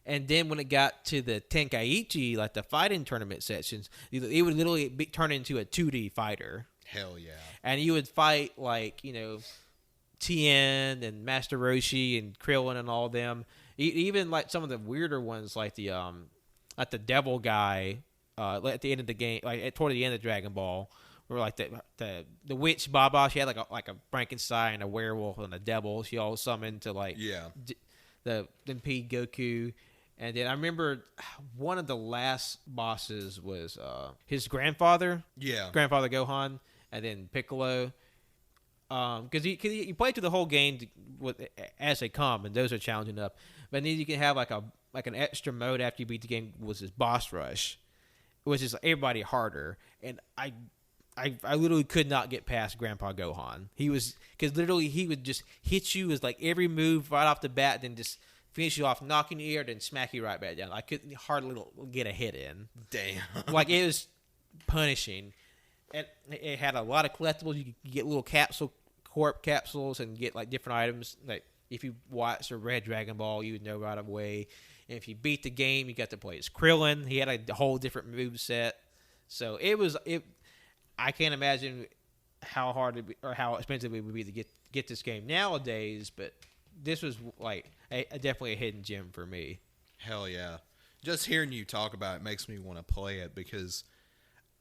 And then when it got to the Tenkaichi, like the fighting tournament sections, it would literally turn into a 2D fighter. Hell yeah. And you would fight like, Tien and Master Roshi and Krillin and all them. Even like some of the weirder ones like the devil guy at the end of the game, like toward the end of Dragon Ball, where like the witch Baba, she had like a Frankenstein, a werewolf, and a devil. She all summoned to like the impede Goku. And then I remember one of the last bosses was his grandfather. Yeah. Grandfather Gohan. And then Piccolo. Because you play through the whole game as they come, and those are challenging enough. But then you can have like an extra mode after you beat the game, was this boss rush, which is everybody harder. And I literally could not get past Grandpa Gohan. Because literally he would just hit you with like every move right off the bat, then just finish you off, knocking you air, then smack you right back down. I couldn't hardly get a hit in. Damn. Like it was punishing. And it had a lot of collectibles. You could get little corp capsules and get like different items. Like if you watched or read Dragon Ball, you would know right away. And if you beat the game, you got to play as Krillin. He had a whole different move set. So I can't imagine how hard or how expensive it would be to get this game nowadays. But this was like definitely a hidden gem for me. Hell yeah! Just hearing you talk about it makes me want to play it because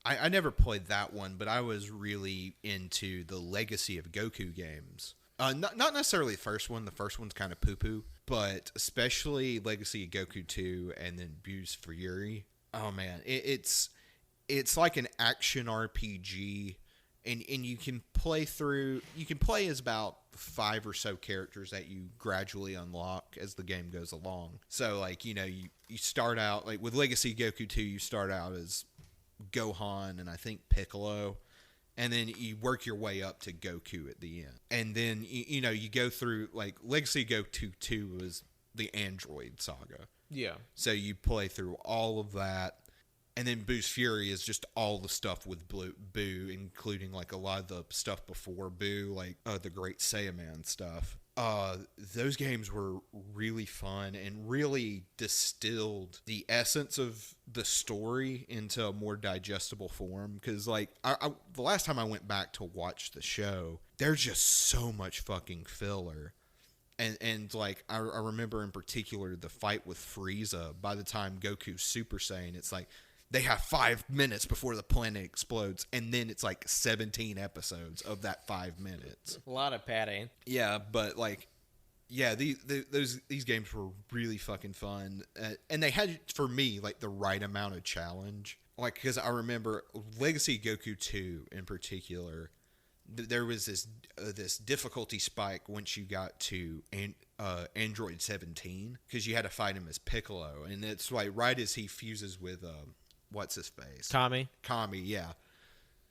I never played that one, but I was really into the Legacy of Goku games. Not necessarily the first one. The first one's kind of poo-poo, but especially Legacy of Goku 2 and then Bu's Fury. Oh man, it's like an action RPG, and you can play as about 5 or so characters that you gradually unlock as the game goes along. So like, you start out like with Legacy of Goku 2, you start out as Gohan and I think Piccolo, and then you work your way up to Goku at the end. And then you go through like Legacy of Goku 2 was the Android saga. Yeah. So you play through all of that. And then Bu's Fury is just all the stuff with Buu, including like a lot of the stuff before Buu, like the Great Saiyaman stuff. Those games were really fun and really distilled the essence of the story into a more digestible form. Because like the last time I went back to watch the show, there's just so much fucking filler. And like I remember in particular the fight with Frieza. By the time Goku's Super Saiyan, it's like they have 5 minutes before the planet explodes, and then it's like 17 episodes of that 5 minutes. A lot of padding. Yeah, but like, yeah, these games were really fucking fun, and they had, for me, like the right amount of challenge. Like, because I remember Legacy Goku 2 in particular, there was this difficulty spike once you got to Android 17, because you had to fight him as Piccolo, and it's like right as he fuses with what's his face? Kami, yeah.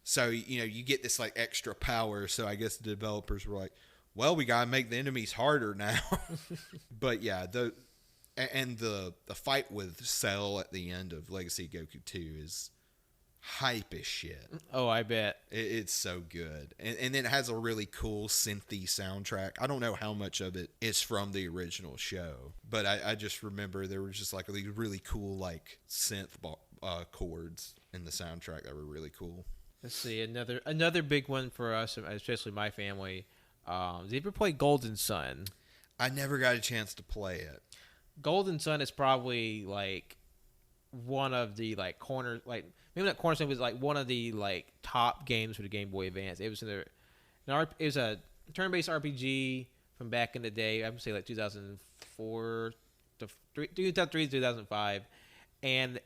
So, you get this like extra power. So I guess the developers were like, well, we got to make the enemies harder now. But yeah, the fight with Cell at the end of Legacy Goku 2 is hype as shit. Oh, I bet. It's so good. And then it has a really cool synthy soundtrack. I don't know how much of it is from the original show, but I just remember there was just like these really cool like synth chords in the soundtrack that were really cool. Let's see, another big one for us, especially my family. Did you ever play Golden Sun? I never got a chance to play it. Golden Sun is probably like one of the like corner, like maybe not cornerstone, was like one of the like top games for the Game Boy Advance. It was it was a turn-based RPG from back in the day. I would say like 2004 to 2003 to 2005, and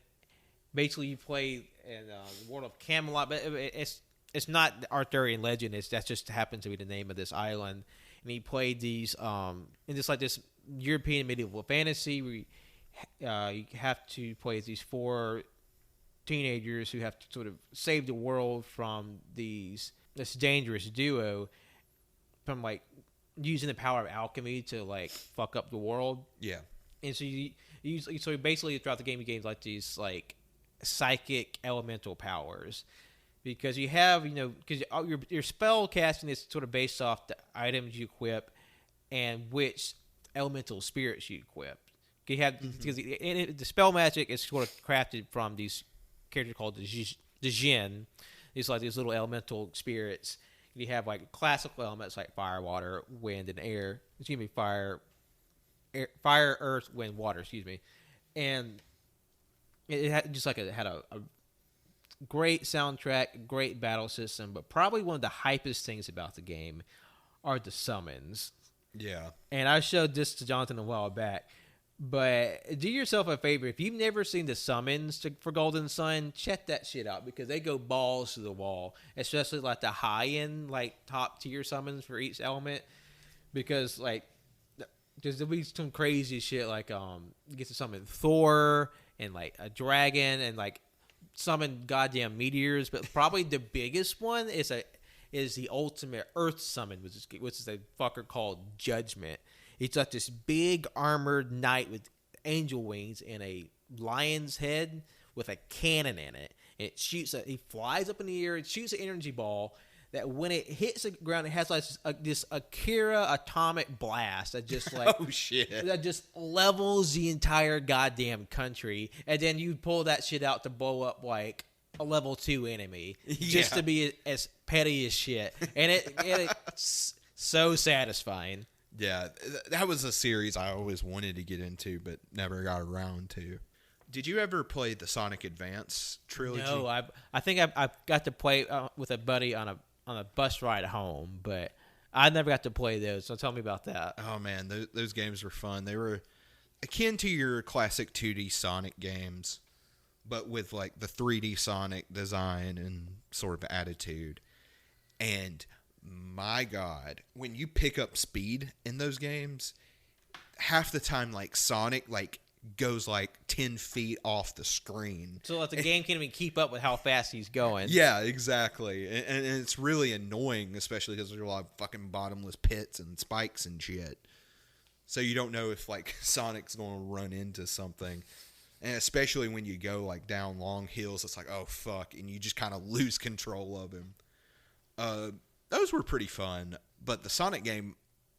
basically you play in the world of Camelot, but it's not Arthurian legend. That just happens to be the name of this island, and he played these in just like this European medieval fantasy where you have to play as these 4 teenagers who have to sort of save the world from this dangerous duo from like using the power of alchemy to like fuck up the world. Yeah. And so basically throughout the game you gain like these like psychic elemental powers, because you have because your spell casting is sort of based off the items you equip and which elemental spirits you equip. You have because the spell magic is sort of crafted from these characters called the Jinn. These like these little elemental spirits. You have like classical elements like fire, water, wind, and air. Excuse me, fire, earth, wind, water. Excuse me, and it had just like it had a great soundtrack, great battle system, but probably one of the hypest things about the game are the summons. Yeah. And I showed this to Jonathan a while back. But do yourself a favor. If you've never seen the summons for Golden Sun, check that shit out because they go balls to the wall. Especially like the high-end, like top-tier summons for each element. Because like, there'll be some crazy shit like you get to summon Thor and like a dragon and like summon goddamn meteors. But probably the biggest one is the ultimate Earth summon, which is a fucker called Judgment. It's like this big armored knight with angel wings and a lion's head with a cannon in it. And he flies up in the air and shoots an energy ball that when it hits the ground, it has like this Akira atomic blast that just like oh shit, that just levels the entire goddamn country. And then you pull that shit out to blow up like a level 2 enemy just to be as petty as shit. And it's so satisfying. Yeah, that was a series I always wanted to get into, but never got around to. Did you ever play the Sonic Advance trilogy? No, I think I got to play with a buddy on a bus ride home, but I never got to play those. So tell me about that. Oh man, those games were fun. They were akin to your classic 2D Sonic games, but with like the 3D Sonic design and sort of attitude. And my God, when you pick up speed in those games, half the time like Sonic like goes like 10 feet off the screen. So like the game can't even keep up with how fast he's going. Yeah, exactly. And it's really annoying, especially because there's a lot of fucking bottomless pits and spikes and shit. So you don't know if like Sonic's going to run into something. And especially when you go like down long hills, it's like, oh fuck, and you just kind of lose control of him. Those were pretty fun, but the Sonic game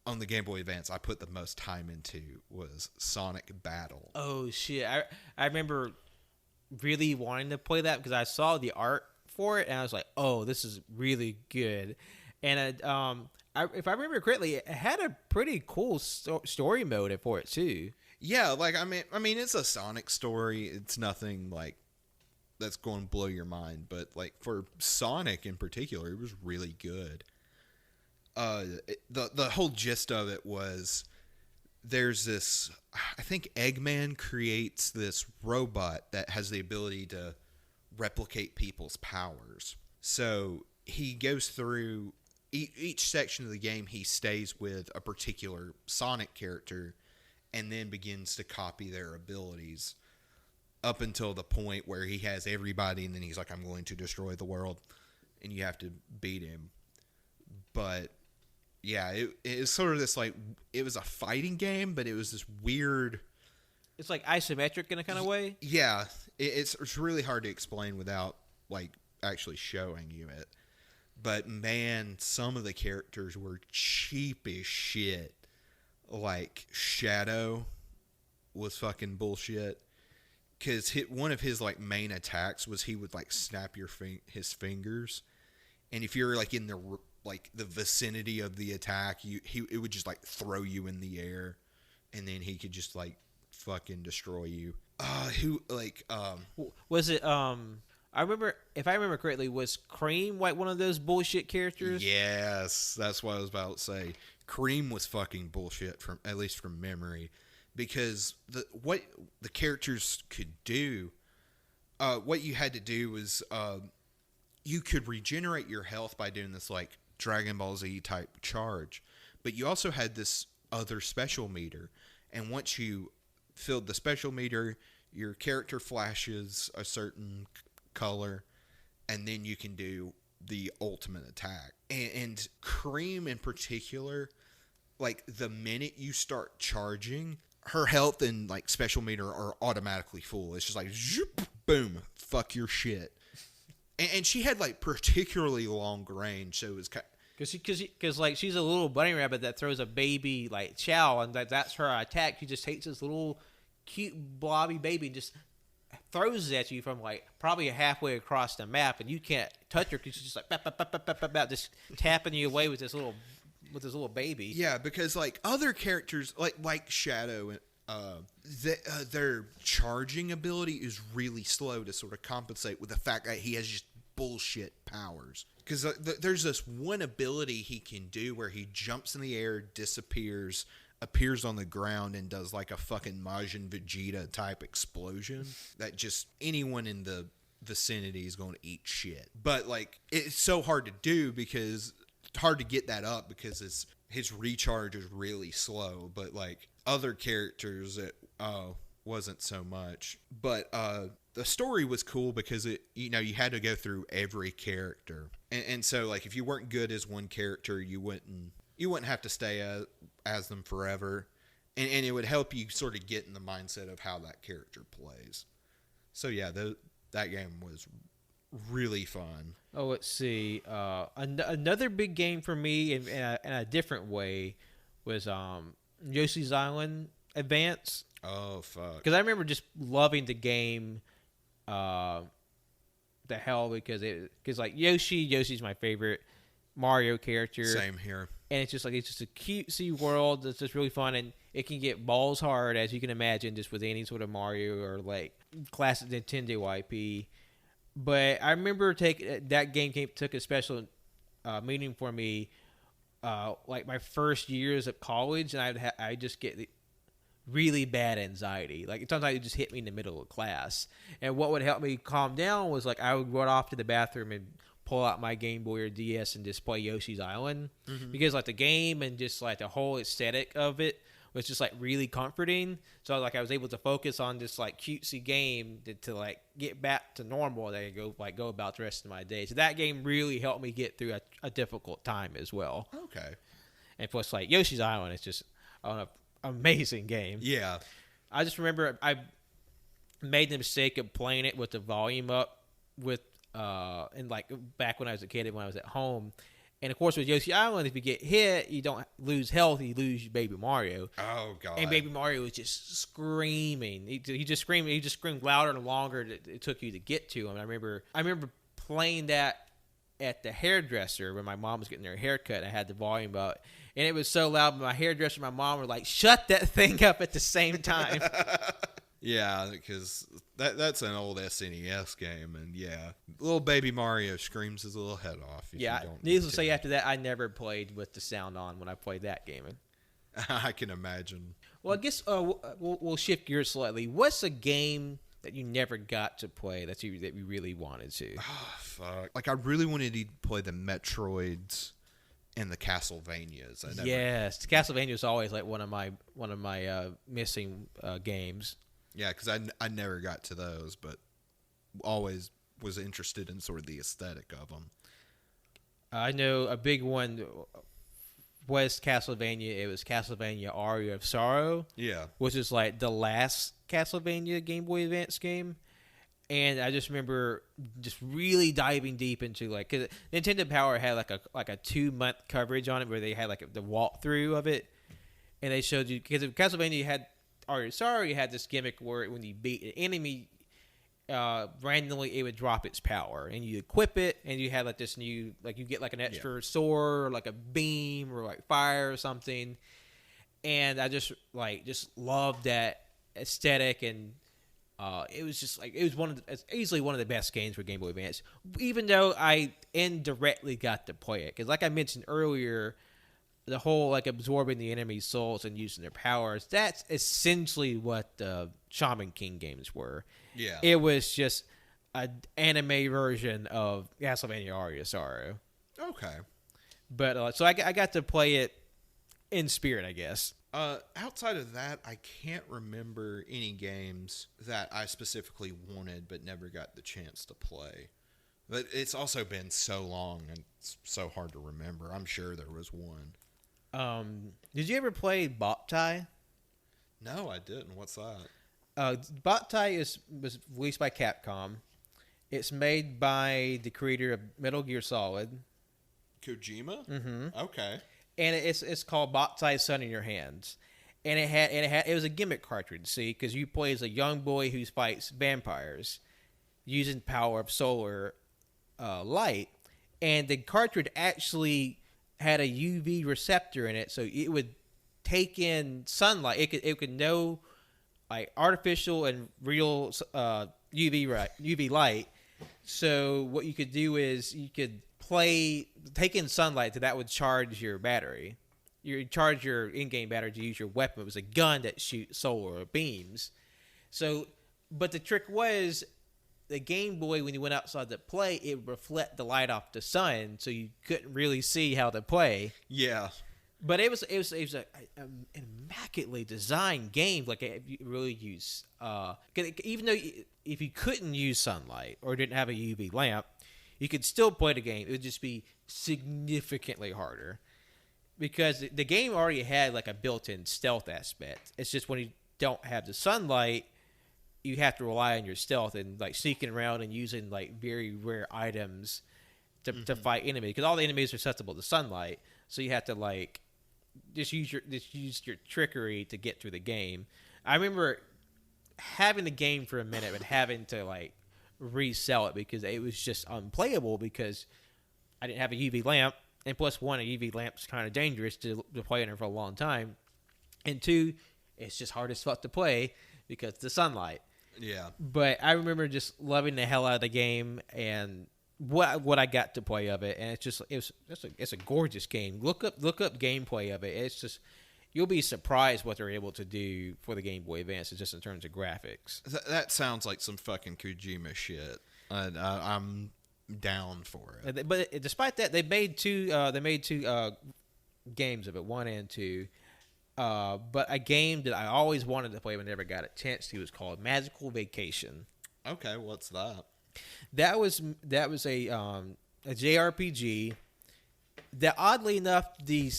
on the Game Boy Advance I put the most time into was Sonic Battle. Oh shit! I remember really wanting to play that because I saw the art for it and I was like, oh, this is really good. And if I remember correctly, it had a pretty cool story mode for it too. Yeah, like I mean, it's a Sonic story. It's nothing like that's going to blow your mind, but like for Sonic in particular, it was really good. The whole gist of it was there's this, I think Eggman creates this robot that has the ability to replicate people's powers. So he goes through each section of the game, he stays with a particular Sonic character and then begins to copy their abilities up until the point where he has everybody, and then he's like, I'm going to destroy the world, and you have to beat him. But yeah, it is sort of this like, it was a fighting game, but it was this weird, it's like isometric in a kind of way. Yeah, it's really hard to explain without like actually showing you it. But man, some of the characters were cheap as shit. Like Shadow was fucking bullshit. Because one of his like main attacks was he would like snap his fingers, and if you're like in the vicinity of the attack, it would just like throw you in the air, and then he could just like fucking destroy you. Was it I remember, if I remember correctly, was Cream like one of those bullshit characters? Yes, that's what I was about to say. Cream was fucking bullshit, at least from memory, because what the characters could do, what you had to do was you could regenerate your health by doing this like Dragon Ball Z type charge, but you also had this other special meter, and once you filled the special meter, your character flashes a certain color, and then you can do the ultimate attack. And Cream in particular, like the minute you start charging, her health and like special meter are automatically full. It's just like zoop, boom, fuck your shit. And she had like particularly long range, so it was kind because like she's a little bunny rabbit that throws a baby like chow, and that's her attack. She just takes this little cute blobby baby and just throws it at you from like probably halfway across the map, and you can't touch her because she's just like bap, bap, bap, bap, bap, bap, just tapping you away with this little baby. Yeah, because like other characters like Shadow, their charging ability is really slow to sort of compensate with the fact that he has just bullshit powers. Because there's this one ability he can do where he jumps in the air, disappears, appears on the ground, and does like a fucking Majin Vegeta type explosion that just anyone in the vicinity is going to eat shit. But like it's so hard to do because it's hard to get that up because his recharge is really slow. But like other characters, it wasn't so much. But the story was cool because you had to go through every character, and so like if you weren't good as one character, you wouldn't have to stay as them forever, and it would help you sort of get in the mindset of how that character plays. So yeah, that game was really fun. Oh, let's see. Another big game for me in a different way was Yoshi's Island Advance. Oh fuck! Because I remember just loving the game. The hell because like Yoshi's my favorite Mario character. Same here. And it's just a cutesy world that's just really fun, and it can get balls hard, as you can imagine, just with any sort of Mario or like classic Nintendo IP. But I remember that game took a special meaning for me, like my first years of college, and I just get really bad anxiety. Like sometimes it just hit me in the middle of class, and what would help me calm down was like I would run off to the bathroom and pull out my Game Boy or DS and just play Yoshi's Island, because like the game and just like the whole aesthetic of it was just like really comforting. So like I was able to focus on this like cutesy game to like get back to normal and go about the rest of my day. So that game really helped me get through a difficult time as well. Okay. And plus like Yoshi's Island is just an amazing game. Yeah. I just remember I made the mistake of playing it with the volume up with and like back when I was a kid and when I was at home. And of course with Yoshi Island, if you get hit, you don't lose health, you lose Baby Mario. Oh god. And Baby Mario was just screaming. He just screamed louder and longer that it took you to get to him. And I remember playing that at the hairdresser when my mom was getting her haircut. I had the volume up, and it was so loud. But my hairdresser and my mom were like, "Shut that thing up!" at the same time. Yeah, because that's an old SNES game, and yeah, little Baby Mario screams his little head off. Yeah, needless to say, after that, I never played with the sound on when I played that game. I can imagine. Well, I guess we'll shift gears slightly. What's a game that you never got to play that you really wanted to? Oh, fuck. Like I really wanted to play the Metroids and the Castlevanias. Yes, Castlevania is always like one of my missing games. Yeah, because I never got to those, but always was interested in sort of the aesthetic of them. I know a big one was Castlevania. It was Castlevania Aria of Sorrow. Yeah. Which is like the last Castlevania Game Boy Advance game. And I just remember just really diving deep into like, because Nintendo Power had like a 2-month coverage on it where they had like the walkthrough of it, and they showed you, because Castlevania you had you had this gimmick where when you beat an enemy, randomly it would drop its power, and you equip it, and you had like this new, like you get like an extra sword or like a beam or like fire or something, and I just loved that aesthetic, and it was just like it's easily one of the best games for Game Boy Advance, even though I indirectly got to play it, because like I mentioned earlier, the whole like absorbing the enemy's souls and using their powers, that's essentially what the Shaman King games were. Yeah. It was just an anime version of Castlevania Aria Sorrow. Okay. But so I got to play it in spirit, I guess. Outside of that, I can't remember any games that I specifically wanted but never got the chance to play. But it's also been so long and it's so hard to remember. I'm sure there was one. Did you ever play Boktai? No, I didn't. What's that? Boktai was released by Capcom. It's made by the creator of Metal Gear Solid. Kojima? Mm-hmm. Okay. And it's called Boktai Sun in Your Hands. And it was a gimmick cartridge, see, because you play as a young boy who fights vampires using power of solar light. And the cartridge actually had a UV receptor in it, so it would take in sunlight. It could know like artificial and real UV light. So what you could do is you could take in sunlight, so that would charge your battery. You charge your in-game battery to use your weapon. It was a gun that shoots solar beams. So, but the trick was, the Game Boy, when you went outside to play, it would reflect the light off the sun, so you couldn't really see how to play. Yeah. But it was an immaculately designed game. Like, if you really use, even though if you couldn't use sunlight or didn't have a UV lamp, you could still play the game. It would just be significantly harder, because the game already had like a built-in stealth aspect. It's just when you don't have the sunlight, you have to rely on your stealth and like sneaking around and using like very rare items to fight enemies, because all the enemies are susceptible to sunlight. So you have to like just use your trickery to get through the game. I remember having the game for a minute and having to like resell it because it was just unplayable, because I didn't have a UV lamp, and plus one, a UV lamp's kind of dangerous to play in it for a long time, and two, it's just hard as fuck to play because of the sunlight. Yeah. But I remember just loving the hell out of the game and what I got to play of it, and it's a gorgeous game. Look up gameplay of it. It's just, you'll be surprised what they're able to do for the Game Boy Advance, just in terms of graphics. That sounds like some fucking Kojima shit. I'm down for it. But despite that, they made two games of it, 1 and 2. But a game that I always wanted to play but never got a chance to was called Magical Vacation. Okay, what's that? That was a JRPG that, oddly enough, the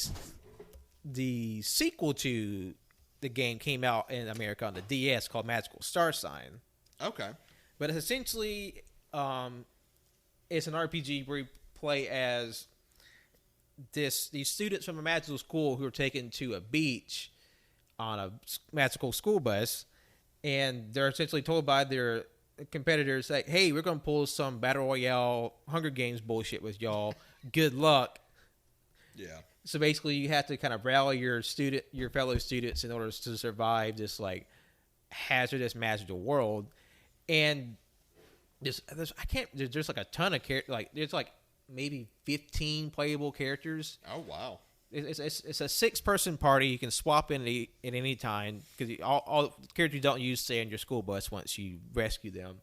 sequel to the game came out in America on the DS, called Magical Star Sign. Okay. But it's essentially it's an RPG where you play as these students from a magical school who are taken to a beach on a magical school bus, and they're essentially told by their competitors, like, hey, we're going to pull some Battle Royale Hunger Games bullshit with y'all. Good luck. Yeah. So basically you have to kind of rally your fellow students in order to survive this like hazardous magical world. And there's like a ton of characters. Like, there's like maybe 15 playable characters. Oh, wow. It's a 6-person party. You can swap in at any time, because all characters you don't use stay on your school bus once you rescue them.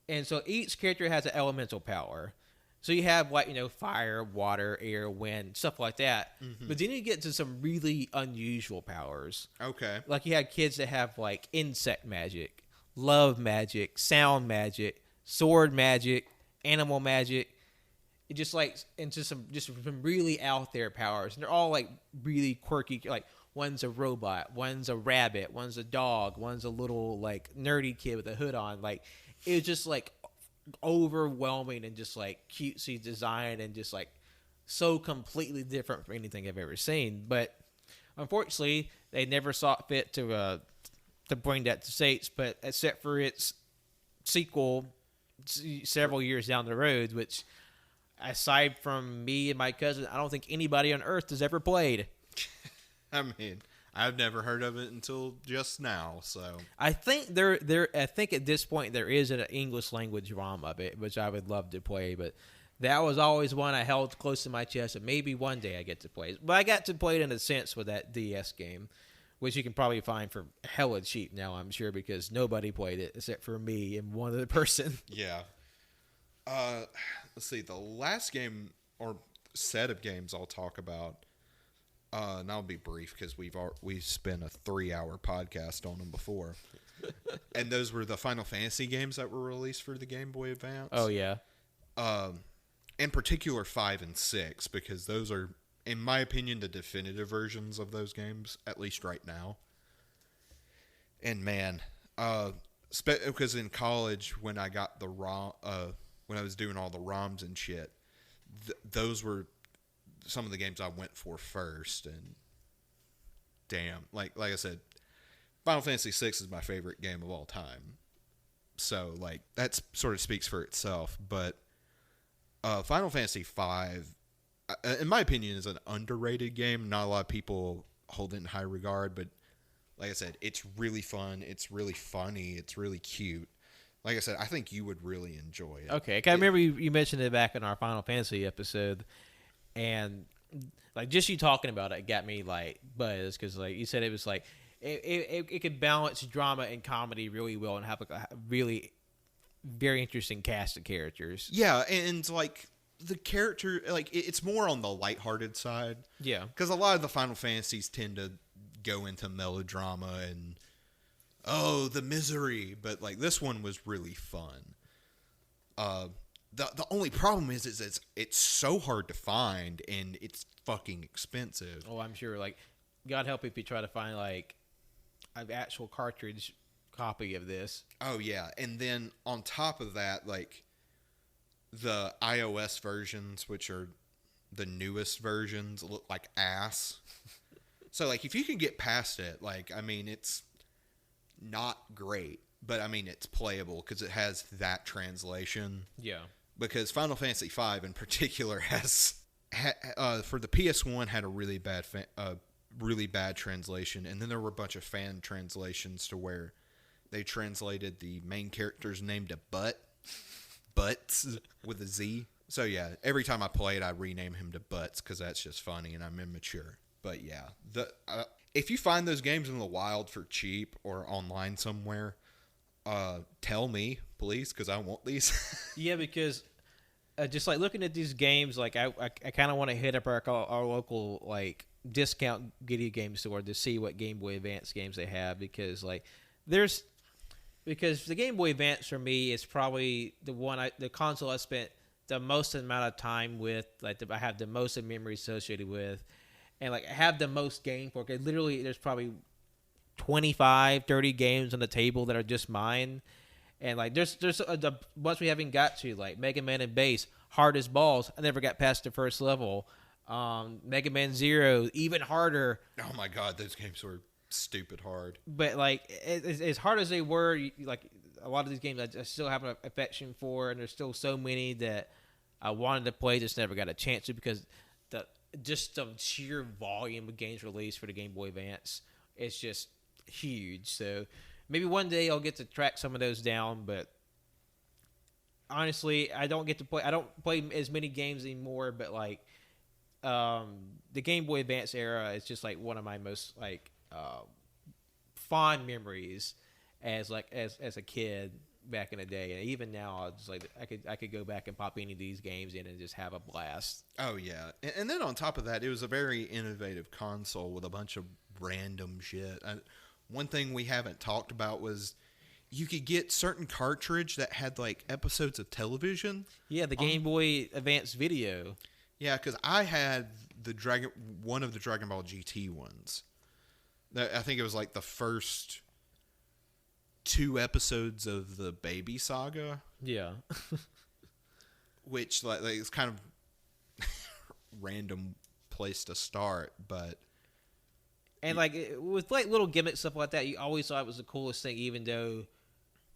And so each character has an elemental power. So you have, like, fire, water, air, wind, stuff like that. Mm-hmm. But then you get to some really unusual powers. Okay. Like, you have kids that have like insect magic, love magic, sound magic, sword magic, animal magic. It just like into some really out there powers, and they're all like really quirky. Like, one's a robot, one's a rabbit, one's a dog, one's a little like nerdy kid with a hood on. Like, it was just like overwhelming and just like cutesy design and just like so completely different from anything I've ever seen. But unfortunately, they never saw fit to bring that to States. But except for its sequel, several years down the road, which aside from me and my cousin, I don't think anybody on Earth has ever played. I mean, I've never heard of it until just now. So I think I think at this point there is an English language ROM of it, which I would love to play. But that was always one I held close to my chest, and maybe one day I get to play it. But I got to play it in a sense with that DS game, which you can probably find for hella cheap now, I'm sure, because nobody played it except for me and one other person. yeah. Let's see. The last game or set of games I'll talk about. And I'll be brief because we've spent a 3-hour podcast on them before, and those were the Final Fantasy games that were released for the Game Boy Advance. Oh yeah, in particular 5 and 6 because those are, in my opinion, the definitive versions of those games, at least right now. And man, because in college when I got the ROM, when I was doing all the ROMs and shit, those were some of the games I went for first, and damn, like I said, Final Fantasy VI is my favorite game of all time. So like that sort of speaks for itself. But Final Fantasy V, in my opinion, is an underrated game. Not a lot of people hold it in high regard, but like I said, it's really fun. It's really funny. It's really cute. Like I said, I think you would really enjoy it. Okay, I remember you mentioned it back in our Final Fantasy episode. And like just you talking about it got me like buzzed because like you said it was like it could balance drama and comedy really well and have like a really very interesting cast of characters. Yeah, and like the character, like it's more on the lighthearted side. Yeah, because a lot of the Final Fantasies tend to go into melodrama and the misery, but like this one was really fun. The only problem is it's so hard to find and it's fucking expensive. Oh, I'm sure. Like, God help if you try to find like an actual cartridge copy of this. Oh yeah, and then on top of that, like the iOS versions, which are the newest versions, look like ass. So like, if you can get past it, like I mean, it's not great, but I mean, it's playable because it has that translation. Yeah. Because Final Fantasy V in particular has for the PS1 had a really bad translation, and then there were a bunch of fan translations to where they translated the main character's name to Butts with a Z. So yeah, every time I play it, I rename him to Butts because that's just funny, and I'm immature. But yeah, if you find those games in the wild for cheap or online somewhere, tell me, please, because I want these. Yeah, because just like looking at these games, like I kind of want to hit up our local like discount video game store to see what Game Boy Advance games they have because like because the Game Boy Advance for me is probably the console I spent the most amount of time with, like I have the most memories associated with, and like I have the most game for it. Literally, there's probably 25, 30 games on the table that are just mine. And like there's the ones we haven't got to, like Mega Man and Bass, hard as balls. I never got past the first level. Mega Man Zero, even harder. Oh my god, those games were stupid hard. But like as hard as they were, like a lot of these games I still have an affection for, and there's still so many that I wanted to play, just never got a chance to because the sheer volume of games released for the Game Boy Advance, it's just huge. So maybe one day I'll get to track some of those down, but honestly, I don't play as many games anymore, but like the Game Boy Advance era is just like one of my most like fond memories as a kid back in the day, and even now it's like I could go back and pop any of these games in and just have a blast. Oh yeah, and then on top of that, it was a very innovative console with a bunch of random shit. One thing we haven't talked about was you could get certain cartridge that had like episodes of television. Yeah, the Game Boy Advance Video. Yeah, because I had one of the Dragon Ball GT ones. I think it was like the first 2 episodes of the Baby Saga, Yeah. which like it's kind of random place to start, but And like with like little gimmick stuff like that, you always thought it was the coolest thing, even though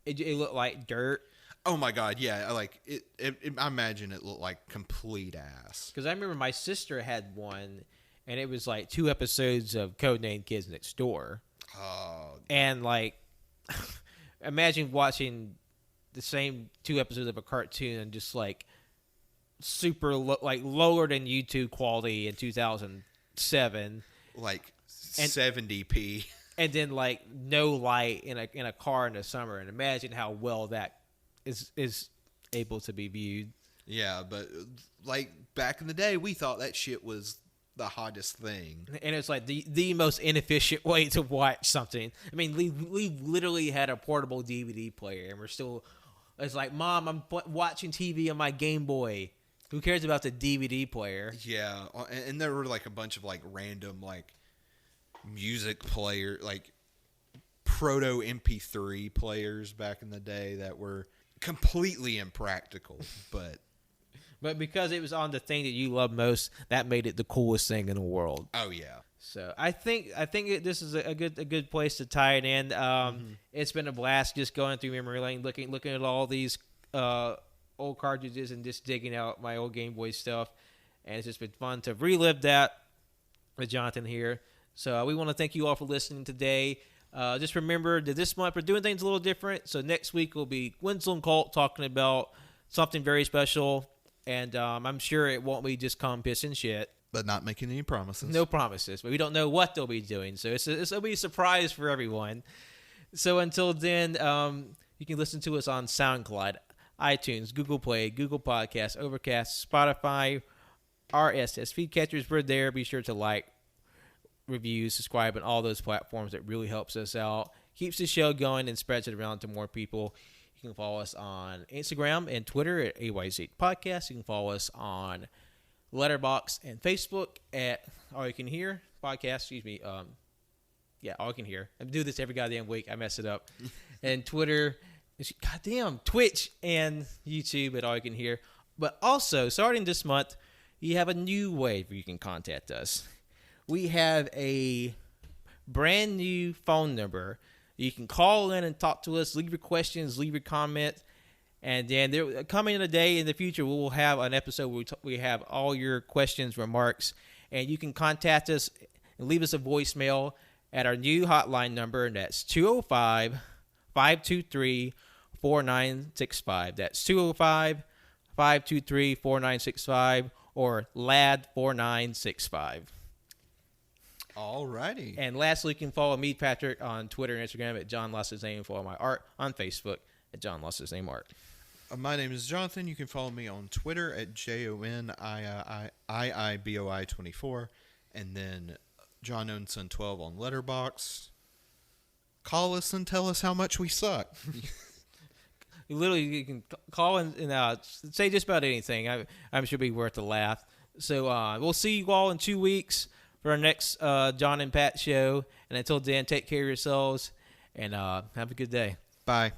it looked like dirt. oh my god, yeah, like I imagine it looked like complete ass. Because I remember my sister had one, and it was like 2 episodes of Codename Kids Next Door. Oh, And like, imagine watching the same 2 episodes of a cartoon and just like super like lower than YouTube quality in 2007, like 70p. and then like no light in a car in the summer. And imagine how well that is able to be viewed. Yeah, but like back in the day, we thought that shit was the hottest thing. And it's like the most inefficient way to watch something. I mean, we literally had a portable DVD player, and we're still. It's like, Mom, I'm watching TV on my Game Boy. Who cares about the DVD player? Yeah, and there were like a bunch of like random like music player, like proto MP3 players back in the day that were completely impractical, but because it was on the thing that you love most, that made it the coolest thing in the world. oh yeah. So I think this is a good place to tie it in. It's been a blast just going through memory lane, looking at all these old cartridges and just digging out my old Game Boy stuff, and it's just been fun to relive that with Jonathan here. So we want to thank you all for listening today. Just remember that this month we're doing things a little different. So next week will be Winslow and Colt talking about something very special, and I'm sure it won't be just calm piss and shit. But not making any promises. No promises, but we don't know what they'll be doing. So it'll be a surprise for everyone. So until then, you can listen to us on SoundCloud, iTunes, Google Play, Google Podcasts, Overcast, Spotify, RSS feed catchers. We're there. Be sure to like, review, subscribe on all those platforms. That really helps us out, keeps the show going, and spreads it around to more people. You can follow us on Instagram and Twitter at AYZ Podcast. You can follow us on Letterboxd and Facebook at AllYouCanHear Podcast. Excuse me. Yeah, AllYouCanHear. I do this every goddamn week. I mess it up. And Twitter, goddamn, Twitch and YouTube at AllYouCanHear. But also, starting this month, you have a new way where you can contact us. We have a brand new phone number. You can call in and talk to us, leave your questions, leave your comments. And then coming in a day in the future, we will have an episode where we have all your questions, remarks, and you can contact us and leave us a voicemail at our new hotline number, and that's 205-523-4965. That's 205-523-4965 or LAD4965. Alrighty. And lastly, you can follow me, Patrick, on Twitter and Instagram at John Lost His Name, and follow my art on Facebook at John Lost His Name Art. My name is Jonathan. You can follow me on Twitter at JONIIBOI24, and then John Ownson 12 on Letterboxd. Call us and tell us how much we suck. You can call and say just about anything. I'm sure it'll be worth a laugh. So we'll see you all in 2 weeks for our next Jon and Pat show. And until then, take care of yourselves and have a good day. Bye.